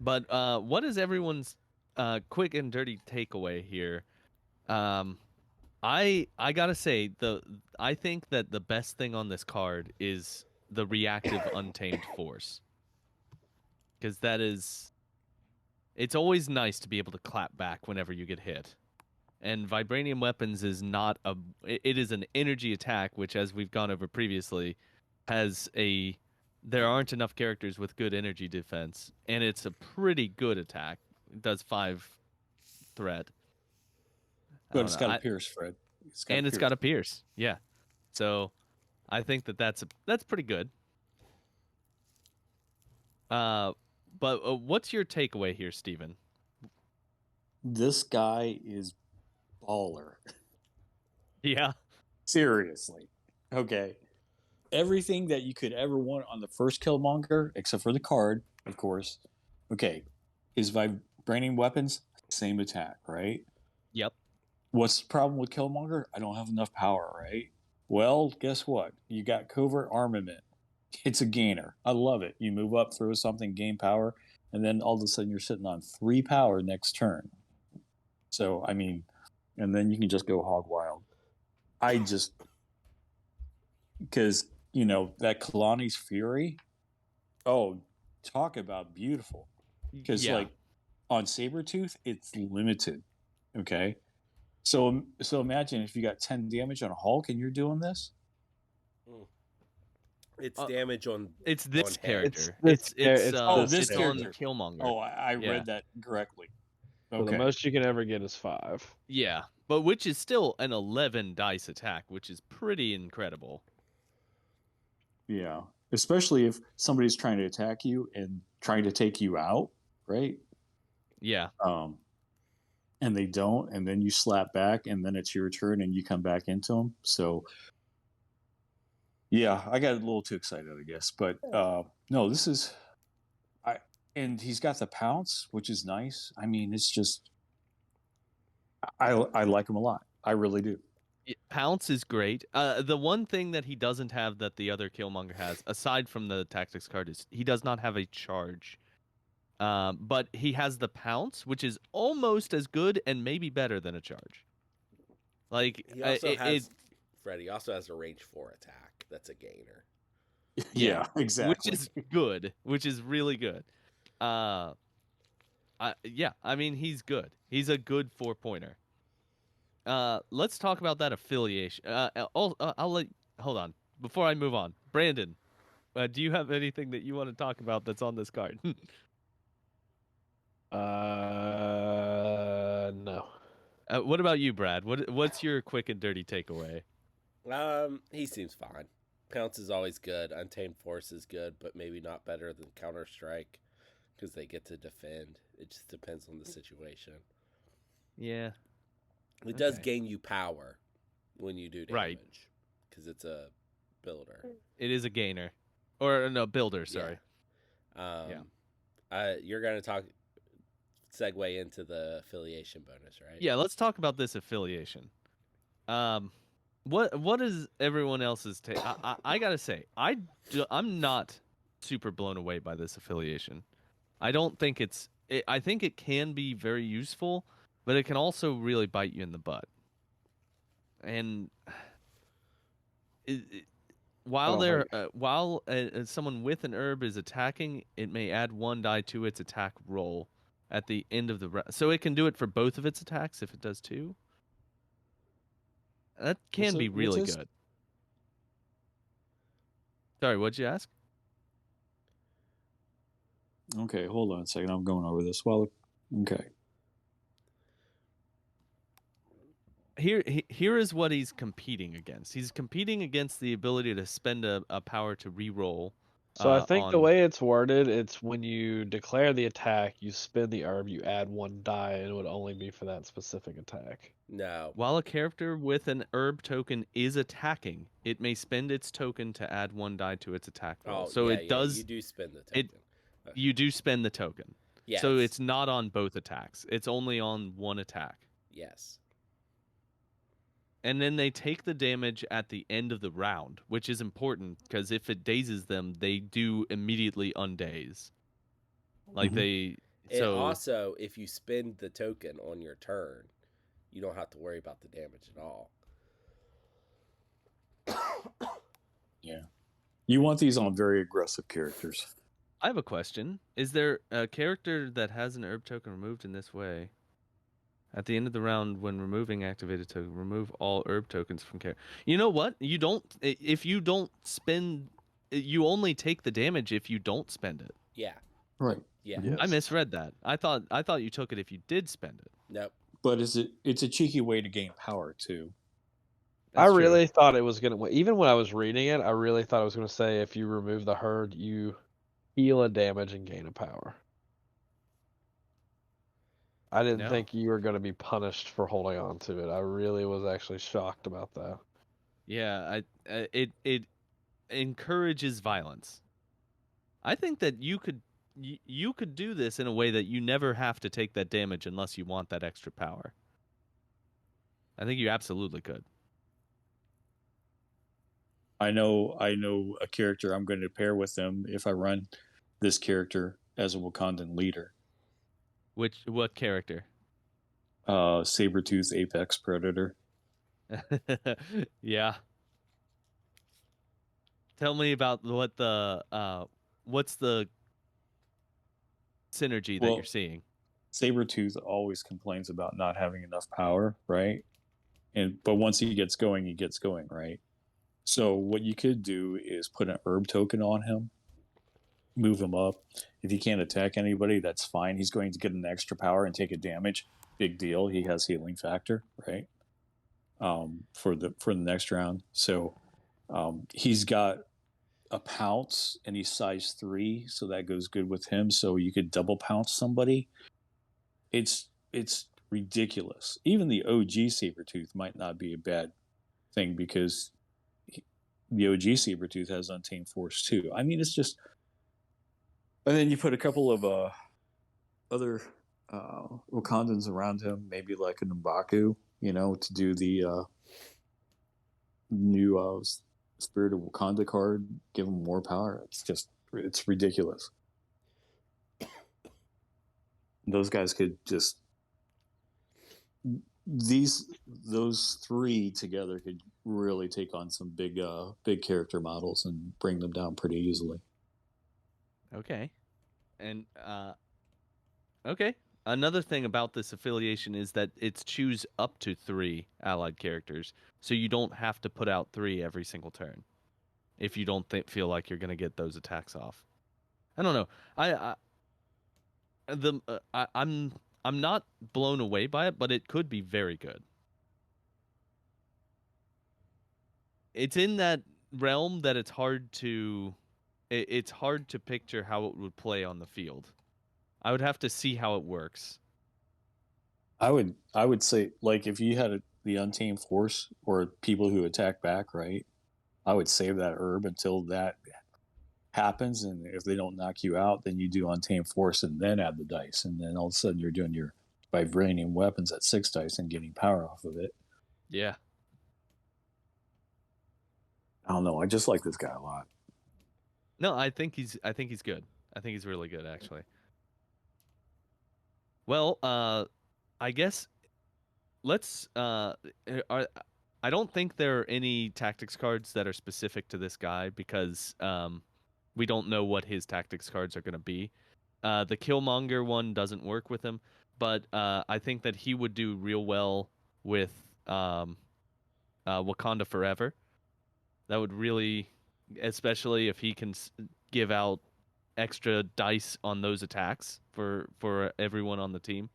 But what is everyone's quick and dirty takeaway here? I gotta say I think that the best thing on this card is the reactive Untamed Force, because it's always nice to be able to clap back whenever you get hit. And vibranium weapons is not it is an energy attack, which, as we've gone over previously, there aren't enough characters with good energy defense, and it's a pretty good attack. It does 5 threat. But it's got a pierce, Fred. It's got a pierce. Yeah. So I think that's pretty good. But what's your takeaway here, Steven? This guy is baller. Yeah. Seriously. Okay. Everything that you could ever want on the first Killmonger, except for the card, of course. Okay. His vibranium weapons, same attack, right? Yep. What's the problem with Killmonger? I don't have enough power, right? Well, guess what? You got covert armament. It's a gainer. I love it. You move up, throw something, gain power, and then all of a sudden you're sitting on 3 power next turn. So, I mean, and then you can just go hog wild. Because, that Kalani's Fury, oh, talk about beautiful. Because, like, on Sabretooth, it's limited, okay? So imagine if you got 10 damage on a Hulk and you're doing this. It's damage on. It's this on character. It's this it's on character. Killmonger. Oh, I read that correctly. So the most you can ever get is 5. Yeah, but which is still an 11 dice attack, which is pretty incredible. Yeah, especially if somebody's trying to attack you and trying to take you out, right? Yeah. And they don't, and then you slap back, and then it's your turn, and you come back into them. So, yeah, I got a little too excited, I guess. But no, this is, and he's got the pounce, which is nice. I mean, it's just, I like him a lot. I really do. Pounce is great. The one thing that he doesn't have that the other Killmonger has, aside from the tactics card, is he does not have a charge. But he has the pounce, which is almost as good and maybe better than a charge. Like he also has Fred. He also has a range 4 attack. That's a gainer. Yeah, exactly. Which is good. Which is really good. I mean, he's good. He's a good 4-pointer. Let's talk about that affiliation. Hold on before I move on. Brandon, do you have anything that you want to talk about that's on this card? No. What about you, Brad? What's your quick and dirty takeaway? He seems fine. Pounce is always good. Untamed Force is good, but maybe not better than Counter Strike because they get to defend. It just depends on the situation. Yeah. It does gain you power when you do damage. Right. Because it's a builder. It is a gainer. Or, no, builder, sorry. You're going to segue into the affiliation bonus, right? Yeah, let's talk about this affiliation. What is everyone else's take? I gotta say, I'm not super blown away by this affiliation. I don't think I think it can be very useful, but it can also really bite you in the butt. And while don't someone with an herb is attacking, it may add 1 die to its attack roll at the end of the round. So it can do it for both of its attacks if it does 2. That can be really good. Sorry, what'd you ask? Okay, hold on a second. I'm going over this. Well, okay. Here is what he's competing against. He's competing against the ability to spend a power to re-roll. So I think the on way it's worded, it's when you declare the attack, you spin the herb, you add 1 die, and it would only be for that specific attack. No. while a character with an herb token is attacking, it may spend its token to add 1 die to its attack roll. Oh, so yeah, it does. You do spend the token. You do spend the token. Yes. So it's not on both attacks. It's only on one attack. Yes. And then they take the damage at the end of the round, which is important because if it dazes them, they do immediately undaze. Like Mhm. And also, if you spend the token on your turn, you don't have to worry about the damage at all. Yeah. You want these on very aggressive characters. I have a question. Is there a character that has an herb token removed in this way? At the end of the round, when removing activated token, remove all herb tokens from character. You know what? You don't. If you don't spend, you only take the damage if you don't spend it. Yeah. Right. Yeah. Yes. I misread that. I thought you took it if you did spend it. Nope. But it's a cheeky way to gain power too. That's I true. really thought it was gonna. Even when I was reading it, I really thought it was gonna say if you remove the herd, you heal a damage and gain a power. I didn't No. think you were gonna be punished for holding on to it. I really was actually shocked about that. Yeah, it encourages violence. I think that you could do this in a way that you never have to take that damage unless you want that extra power. I think you absolutely could. I know a character I'm going to pair with them if I run this character as a Wakandan leader. What character? Sabretooth Apex Predator. Yeah. Tell me about what's the synergy that Well, you're seeing. Sabretooth always complains about not having enough power, right? But once he gets going, right? So what you could do is put an herb token on him, move him up. If he can't attack anybody, that's fine. He's going to get an extra power and take a damage. Big deal. He has healing factor, right? For the next round. So he's got a pounce and he's size 3, so that goes good with him. So you could double pounce somebody. It's ridiculous. Even the OG Sabretooth might not be a bad thing because the OG Sabretooth has Untamed Force too. I mean, it's just. And then you put a couple of other Wakandans around him, maybe like an M'Baku, to do the new Spirit of Wakanda card, give him more power. It's ridiculous. Those guys could just. Those 3 together could really take on some big character models and bring them down pretty easily. Okay. And okay. Another thing about this affiliation is that it's choose up to 3 allied characters, so you don't have to put out 3 every single turn if you don't feel like you're going to get those attacks off. I don't know. I'm not blown away by it, but it could be very good. It's in that realm that it's hard to picture how it would play on the field. I would have to see how it works. I would say, like, if you had the Untamed Force or people who attack back, right? I would save that herb until that happens, and if they don't knock you out, then you do Untamed Force and then add the dice, and then all of a sudden you're doing your vibranium weapons at 6 dice and getting power off of it. Yeah. I don't know. I just like this guy a lot. No, I think he's good. I think he's really good, actually. Well, I guess let's. I I don't think there are any tactics cards that are specific to this guy because we don't know what his tactics cards are going to be. The Killmonger one doesn't work with him, but I think that he would do real well with Wakanda Forever. That would really, especially if he can give out extra dice on those attacks for everyone on the team.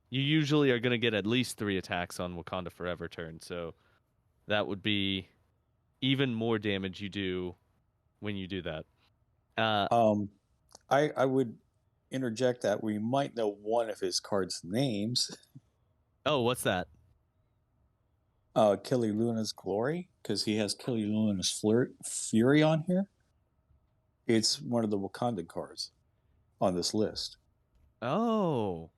You usually are going to get at least 3 attacks on Wakanda Forever turn, so that would be even more damage you do when you do that. I would interject that we might know one of his cards' names. Oh, what's that? Killy Luna's Glory, because he has Killy Luna's Fury on here. It's one of the Wakanda cards on this list. Oh,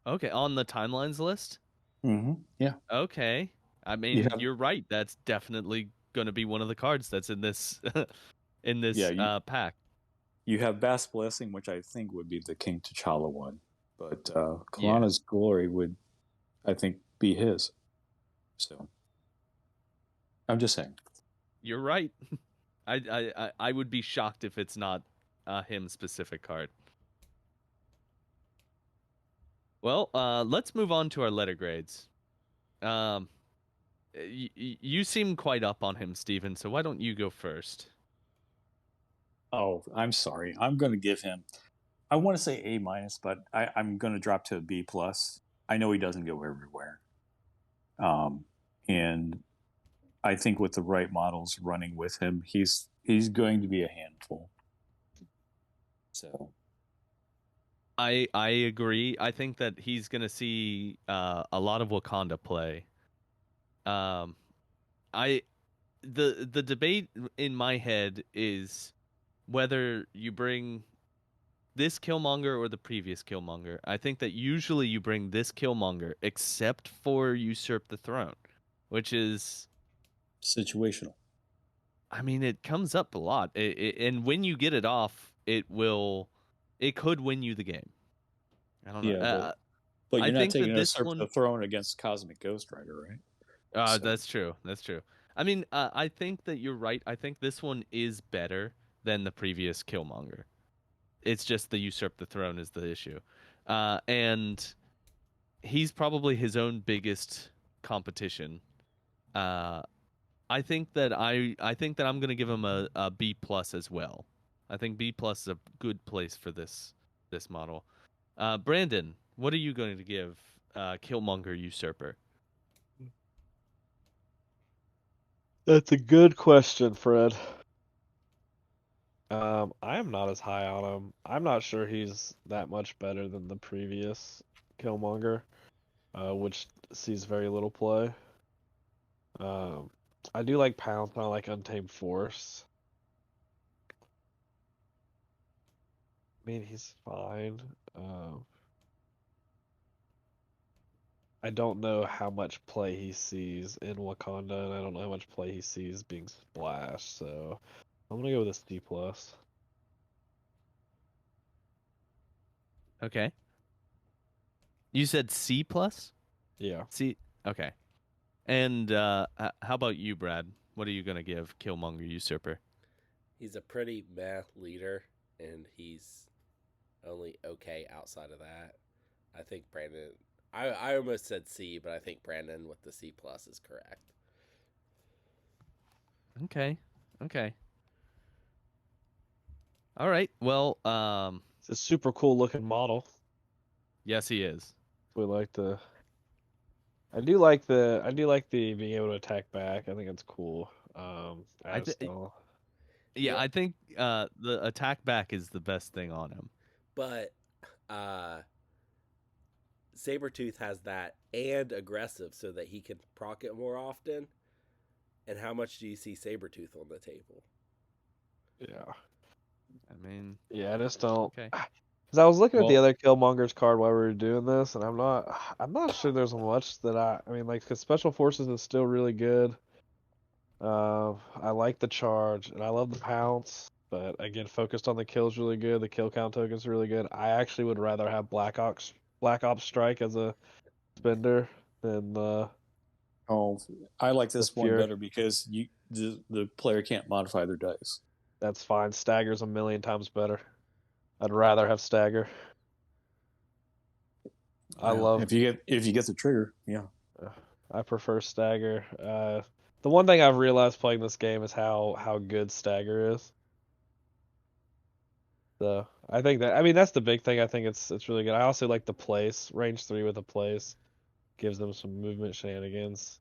okay. On the timelines list? Mm-hmm. Yeah. Okay. I mean, have- you're right. That's definitely going to be one of the cards that's in this Yeah, pack. You have Bass Blessing, which I think would be the King T'Challa one, but Yeah. Kalana's Glory would, I think, be his. So I'm just saying. You're right. I would be shocked if it's not a him specific card. Well, let's move on to our letter grades. You seem quite up on him, Steven, so why don't you go first? Oh, I'm sorry. I'm going to give him. I want to say A minus, but I'm going to drop to a B plus. I know he doesn't go everywhere, and I think with the right models running with him, he's going to be a handful. So I agree. I think that he's gonna see a lot of Wakanda play. Um, I the debate in my head is whether you bring this Killmonger or the previous Killmonger. I think that usually you bring this Killmonger, except for Usurp the Throne, which is, situational. I mean, it comes up a lot, and when you get it off, it could win you the game. I don't know. Yeah, but I you're not think taking that a this Usurp one. the Throne against Cosmic Ghost Rider, right? So- That's true. That's true. I mean, I think that you're right. I think this one is better than the previous Killmonger. It's just the Usurp the Throne is the issue, and he's probably his own biggest competition. Uh, I think that I'm gonna give him a B plus as well. I think B plus is a good place for this model. Brandon, what are you going to give Killmonger Usurper? That's a good question, Fred. I am not as high on him. I'm not sure he's that much better than the previous Killmonger, which sees very little play. Um, I do like Pounce, and I like Untamed Force. I mean, he's fine. I don't know how much play he sees in Wakanda, and I don't know how much play he sees being splashed, so I'm gonna go with a C plus. Okay. You said C plus? Yeah. C. Okay. And how about you, Brad? What are you gonna give Killmonger Usurper? He's a pretty meh leader, and he's only okay outside of that. I think Brandon. I almost said C, but I think Brandon with the C plus is correct. Okay. Okay. All right. Well, It's a super cool looking model. yes, he is. We like the I do like the being able to attack back. I think it's cool. I As th- still. yeah, I think the attack back is the best thing on him. But uh, Sabretooth has that and aggressive so that he can proc it more often. And how much do you see Sabretooth on the table? Yeah. I mean, Yeah, I just don't. okay. Because I was looking at the Well- other Killmonger's card while we were doing this, and I'm not sure there's much that I mean, like, because Special Forces is still really good. I like the charge, and I love the pounce, but again, focused on the kills really good. The kill count token's really good. I actually would rather have Black Ops Strike as a spender than Oh, I like this one Fury. better because the player can't modify their dice. That's fine. Stagger's a million times better. I'd rather have stagger. I Well, love. if you get the trigger, yeah. I prefer stagger. The one thing I've realized playing this game is how good stagger is. So I think that, I mean, that's the big thing. I think it's really good. I also like the place. Range 3 with a place gives them some movement shenanigans.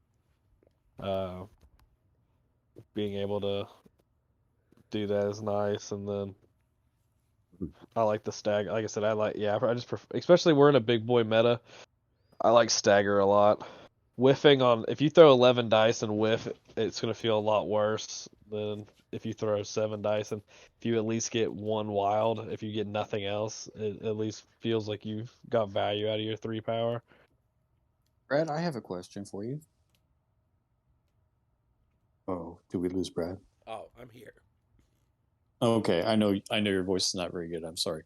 Being able to do that is nice, and then I like the stagger. Like I said, I just prefer, especially we're in a big boy meta. I like stagger a lot. Whiffing on, if you throw 11 dice and whiff, it's going to feel a lot worse than if you throw 7 dice and if you at least get one wild. If you get nothing else, it at least feels like you've got value out of your 3 power. Brad, I have a question for you. Oh, did we lose Brad? Oh, I'm here. Okay, I know your voice is not very good. I'm sorry.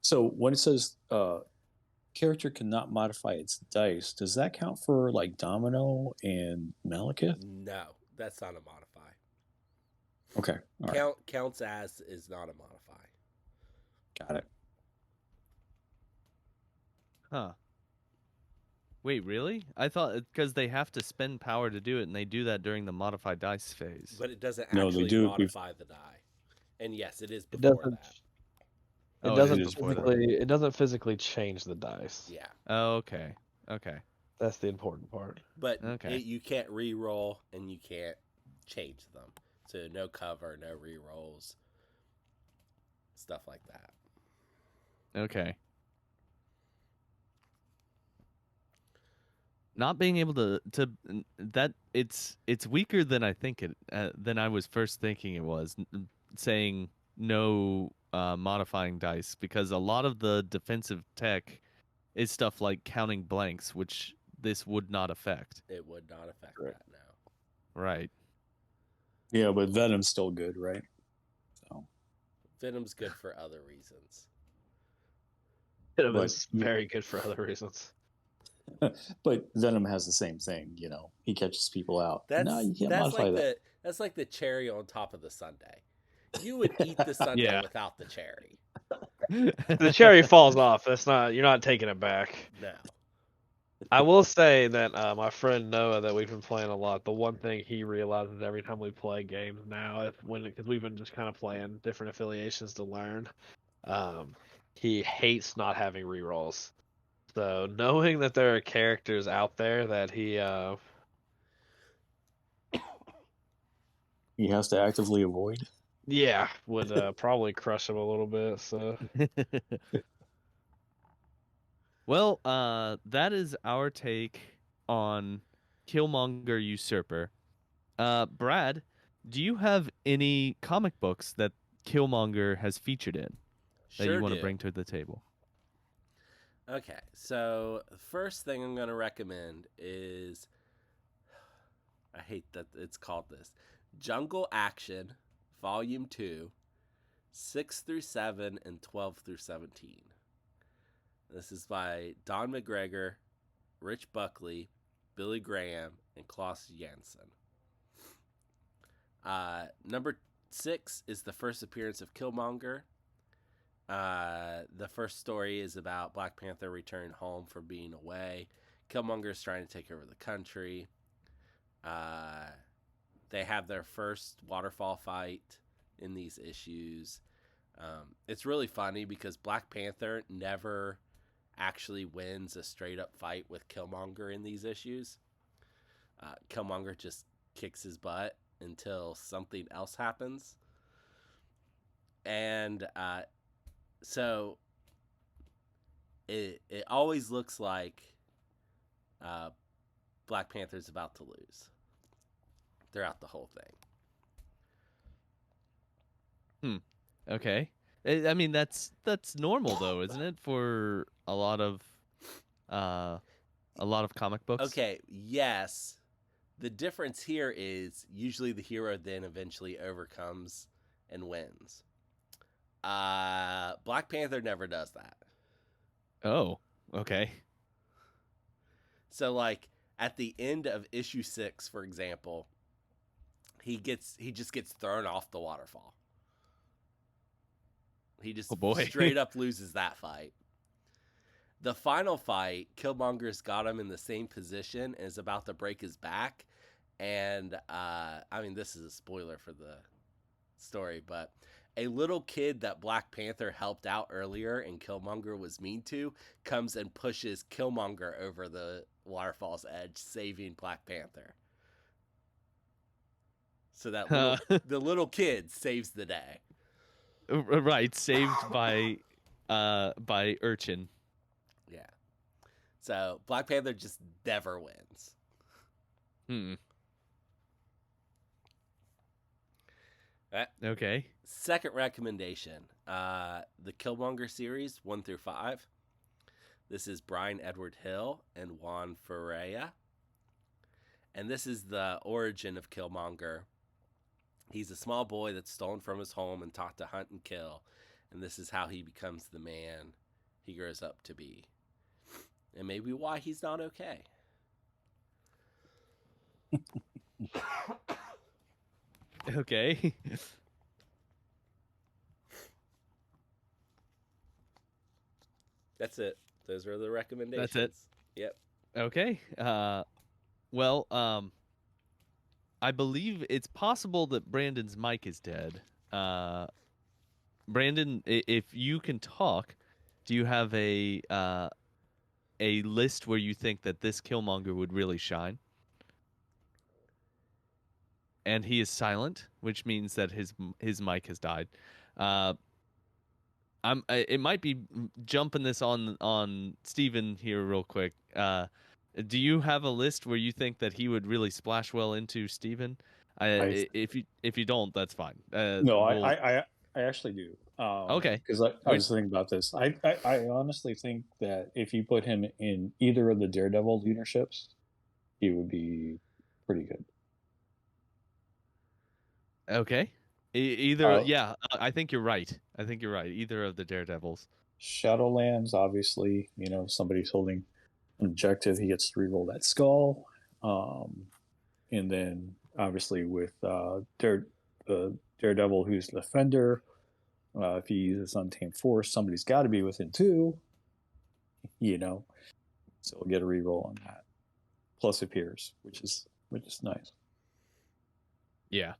So when it says character cannot modify its dice, does that count for like Domino and Malekith? No, that's not a modify. Okay, all right, Counts as is not a modify. got it. Huh. Wait, really? I thought because they have to spend power to do it, and they do that during the modified dice phase. But it doesn't No, they actually do it modify the die. And yes, it is It before doesn't. that. It Oh, doesn't it is before that. physically. It doesn't physically change the dice. Yeah. Oh, okay. Okay. That's the important part. But Okay. you can't re-roll and you can't change them. So no cover, no re-rolls, stuff like that. Okay. Not being able to that it's weaker than I think it than I was first thinking it was, saying no modifying dice, because a lot of the defensive tech is stuff like counting blanks, which this would not affect. It would not affect Right. that now. Right. Yeah, but Venom's still good, right? So, Venom's good for other reasons. It But- was very good for other reasons. but Venom has the same thing. You know, he catches people out. No, you can't modify like that. that's like the cherry on top of the sundae. You would eat the sundae Yeah. without the cherry. The cherry falls off. That's not. You're not taking it back. No. I will say that my friend Noah, that we've been playing a lot, the one thing he realizes every time we play games now, because we've been just kind of playing different affiliations to learn, he hates not having rerolls. So knowing that there are characters out there that he He has to actively avoid. would probably crush him a little bit. So Well, that is our take on Killmonger Usurper. Brad, do you have any comic books that Killmonger has featured in that you want to bring to the table? Okay, so the first thing I'm going to recommend is, I hate that it's called this, Jungle Action, Volume 2, 6 through 7 and 12 through 17. This is by Don McGregor, Rich Buckley, Billy Graham, and Klaus Janson. Number 6 is the first appearance of Killmonger. The first story is about Black Panther returning home from being away. Killmonger is trying to take over the country. They have their first waterfall fight in these issues. It's really funny because Black Panther never actually wins a straight up fight with Killmonger in these issues. Killmonger just kicks his butt until something else happens. And so it always looks like Black Panther's about to lose throughout the whole thing. Okay. I mean, that's normal though, isn't it, for a lot of comic books? Okay, yes. The difference here is usually the hero then eventually overcomes and wins. Black Panther never does that. Oh, okay. So, like, at the end of issue 6, for example, he just gets thrown off the waterfall. He just straight up loses that fight. The final fight, Killmonger's got him in the same position and is about to break his back. And, I mean, this is a spoiler for the story, but a little kid that Black Panther helped out earlier and Killmonger was mean to comes and pushes Killmonger over the waterfall's edge, saving Black Panther. So that the little kid saves the day. Right, saved by Urchin. Yeah. So Black Panther just never wins. Okay. Second recommendation, the Killmonger series 1 through 5. This is Brian Edward Hill and Juan Ferreyra. And this is the origin of Killmonger. He's a small boy that's stolen from his home and taught to hunt and kill. And this is how he becomes the man he grows up to be. And maybe why he's not okay. Okay. That's it. Those are the recommendations. That's it. Yep. Okay. Well, I believe it's possible that Brandon's mic is dead. Brandon, if you can talk, do you have a list where you think that this Killmonger would really shine? And he is silent, which means that his mic has died. It might be jumping this on Steven here real quick. Do you have a list where you think that he would really splash well into Steven? If you don't, that's fine. No, I actually do. Okay. Because I was thinking about this. I honestly think that if you put him in either of the Daredevil leaderships, he would be pretty good. Okay. Either, yeah, I think you're right. Either of the Daredevils. Shadowlands, obviously, somebody's holding an objective, he gets to reroll that skull. And then, obviously, with Daredevil, who's the defender, if he uses Untamed Force, somebody's got to be within 2, so we'll get a reroll on that. Plus appears, which is nice. Yeah.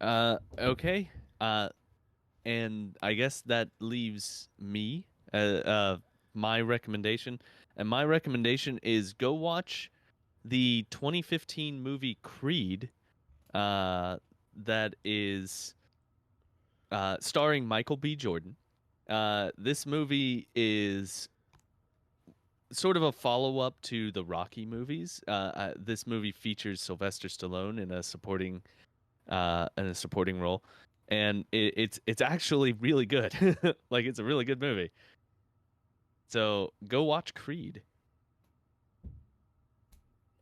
Okay. And I guess that leaves me my recommendation. And my recommendation is go watch the 2015 movie Creed that is starring Michael B. Jordan. This movie is sort of a follow-up to the Rocky movies. This movie features Sylvester Stallone in a supporting role, and it's actually really good. Like, it's a really good movie. So go watch Creed.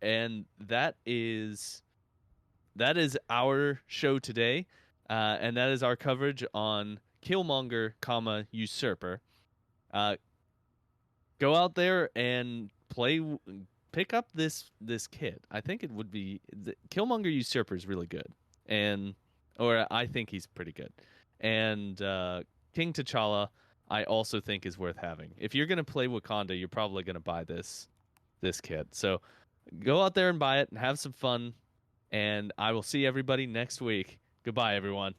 And that is our show today, and that is our coverage on Killmonger, Usurper. Go out there and pick up this kit. I think it would be Killmonger Usurper is really good, or I think he's pretty good. And King T'Challa, I also think is worth having. If you're gonna play Wakanda, you're probably gonna buy this kit. So go out there and buy it and have some fun. And I will see everybody next week. Goodbye, everyone.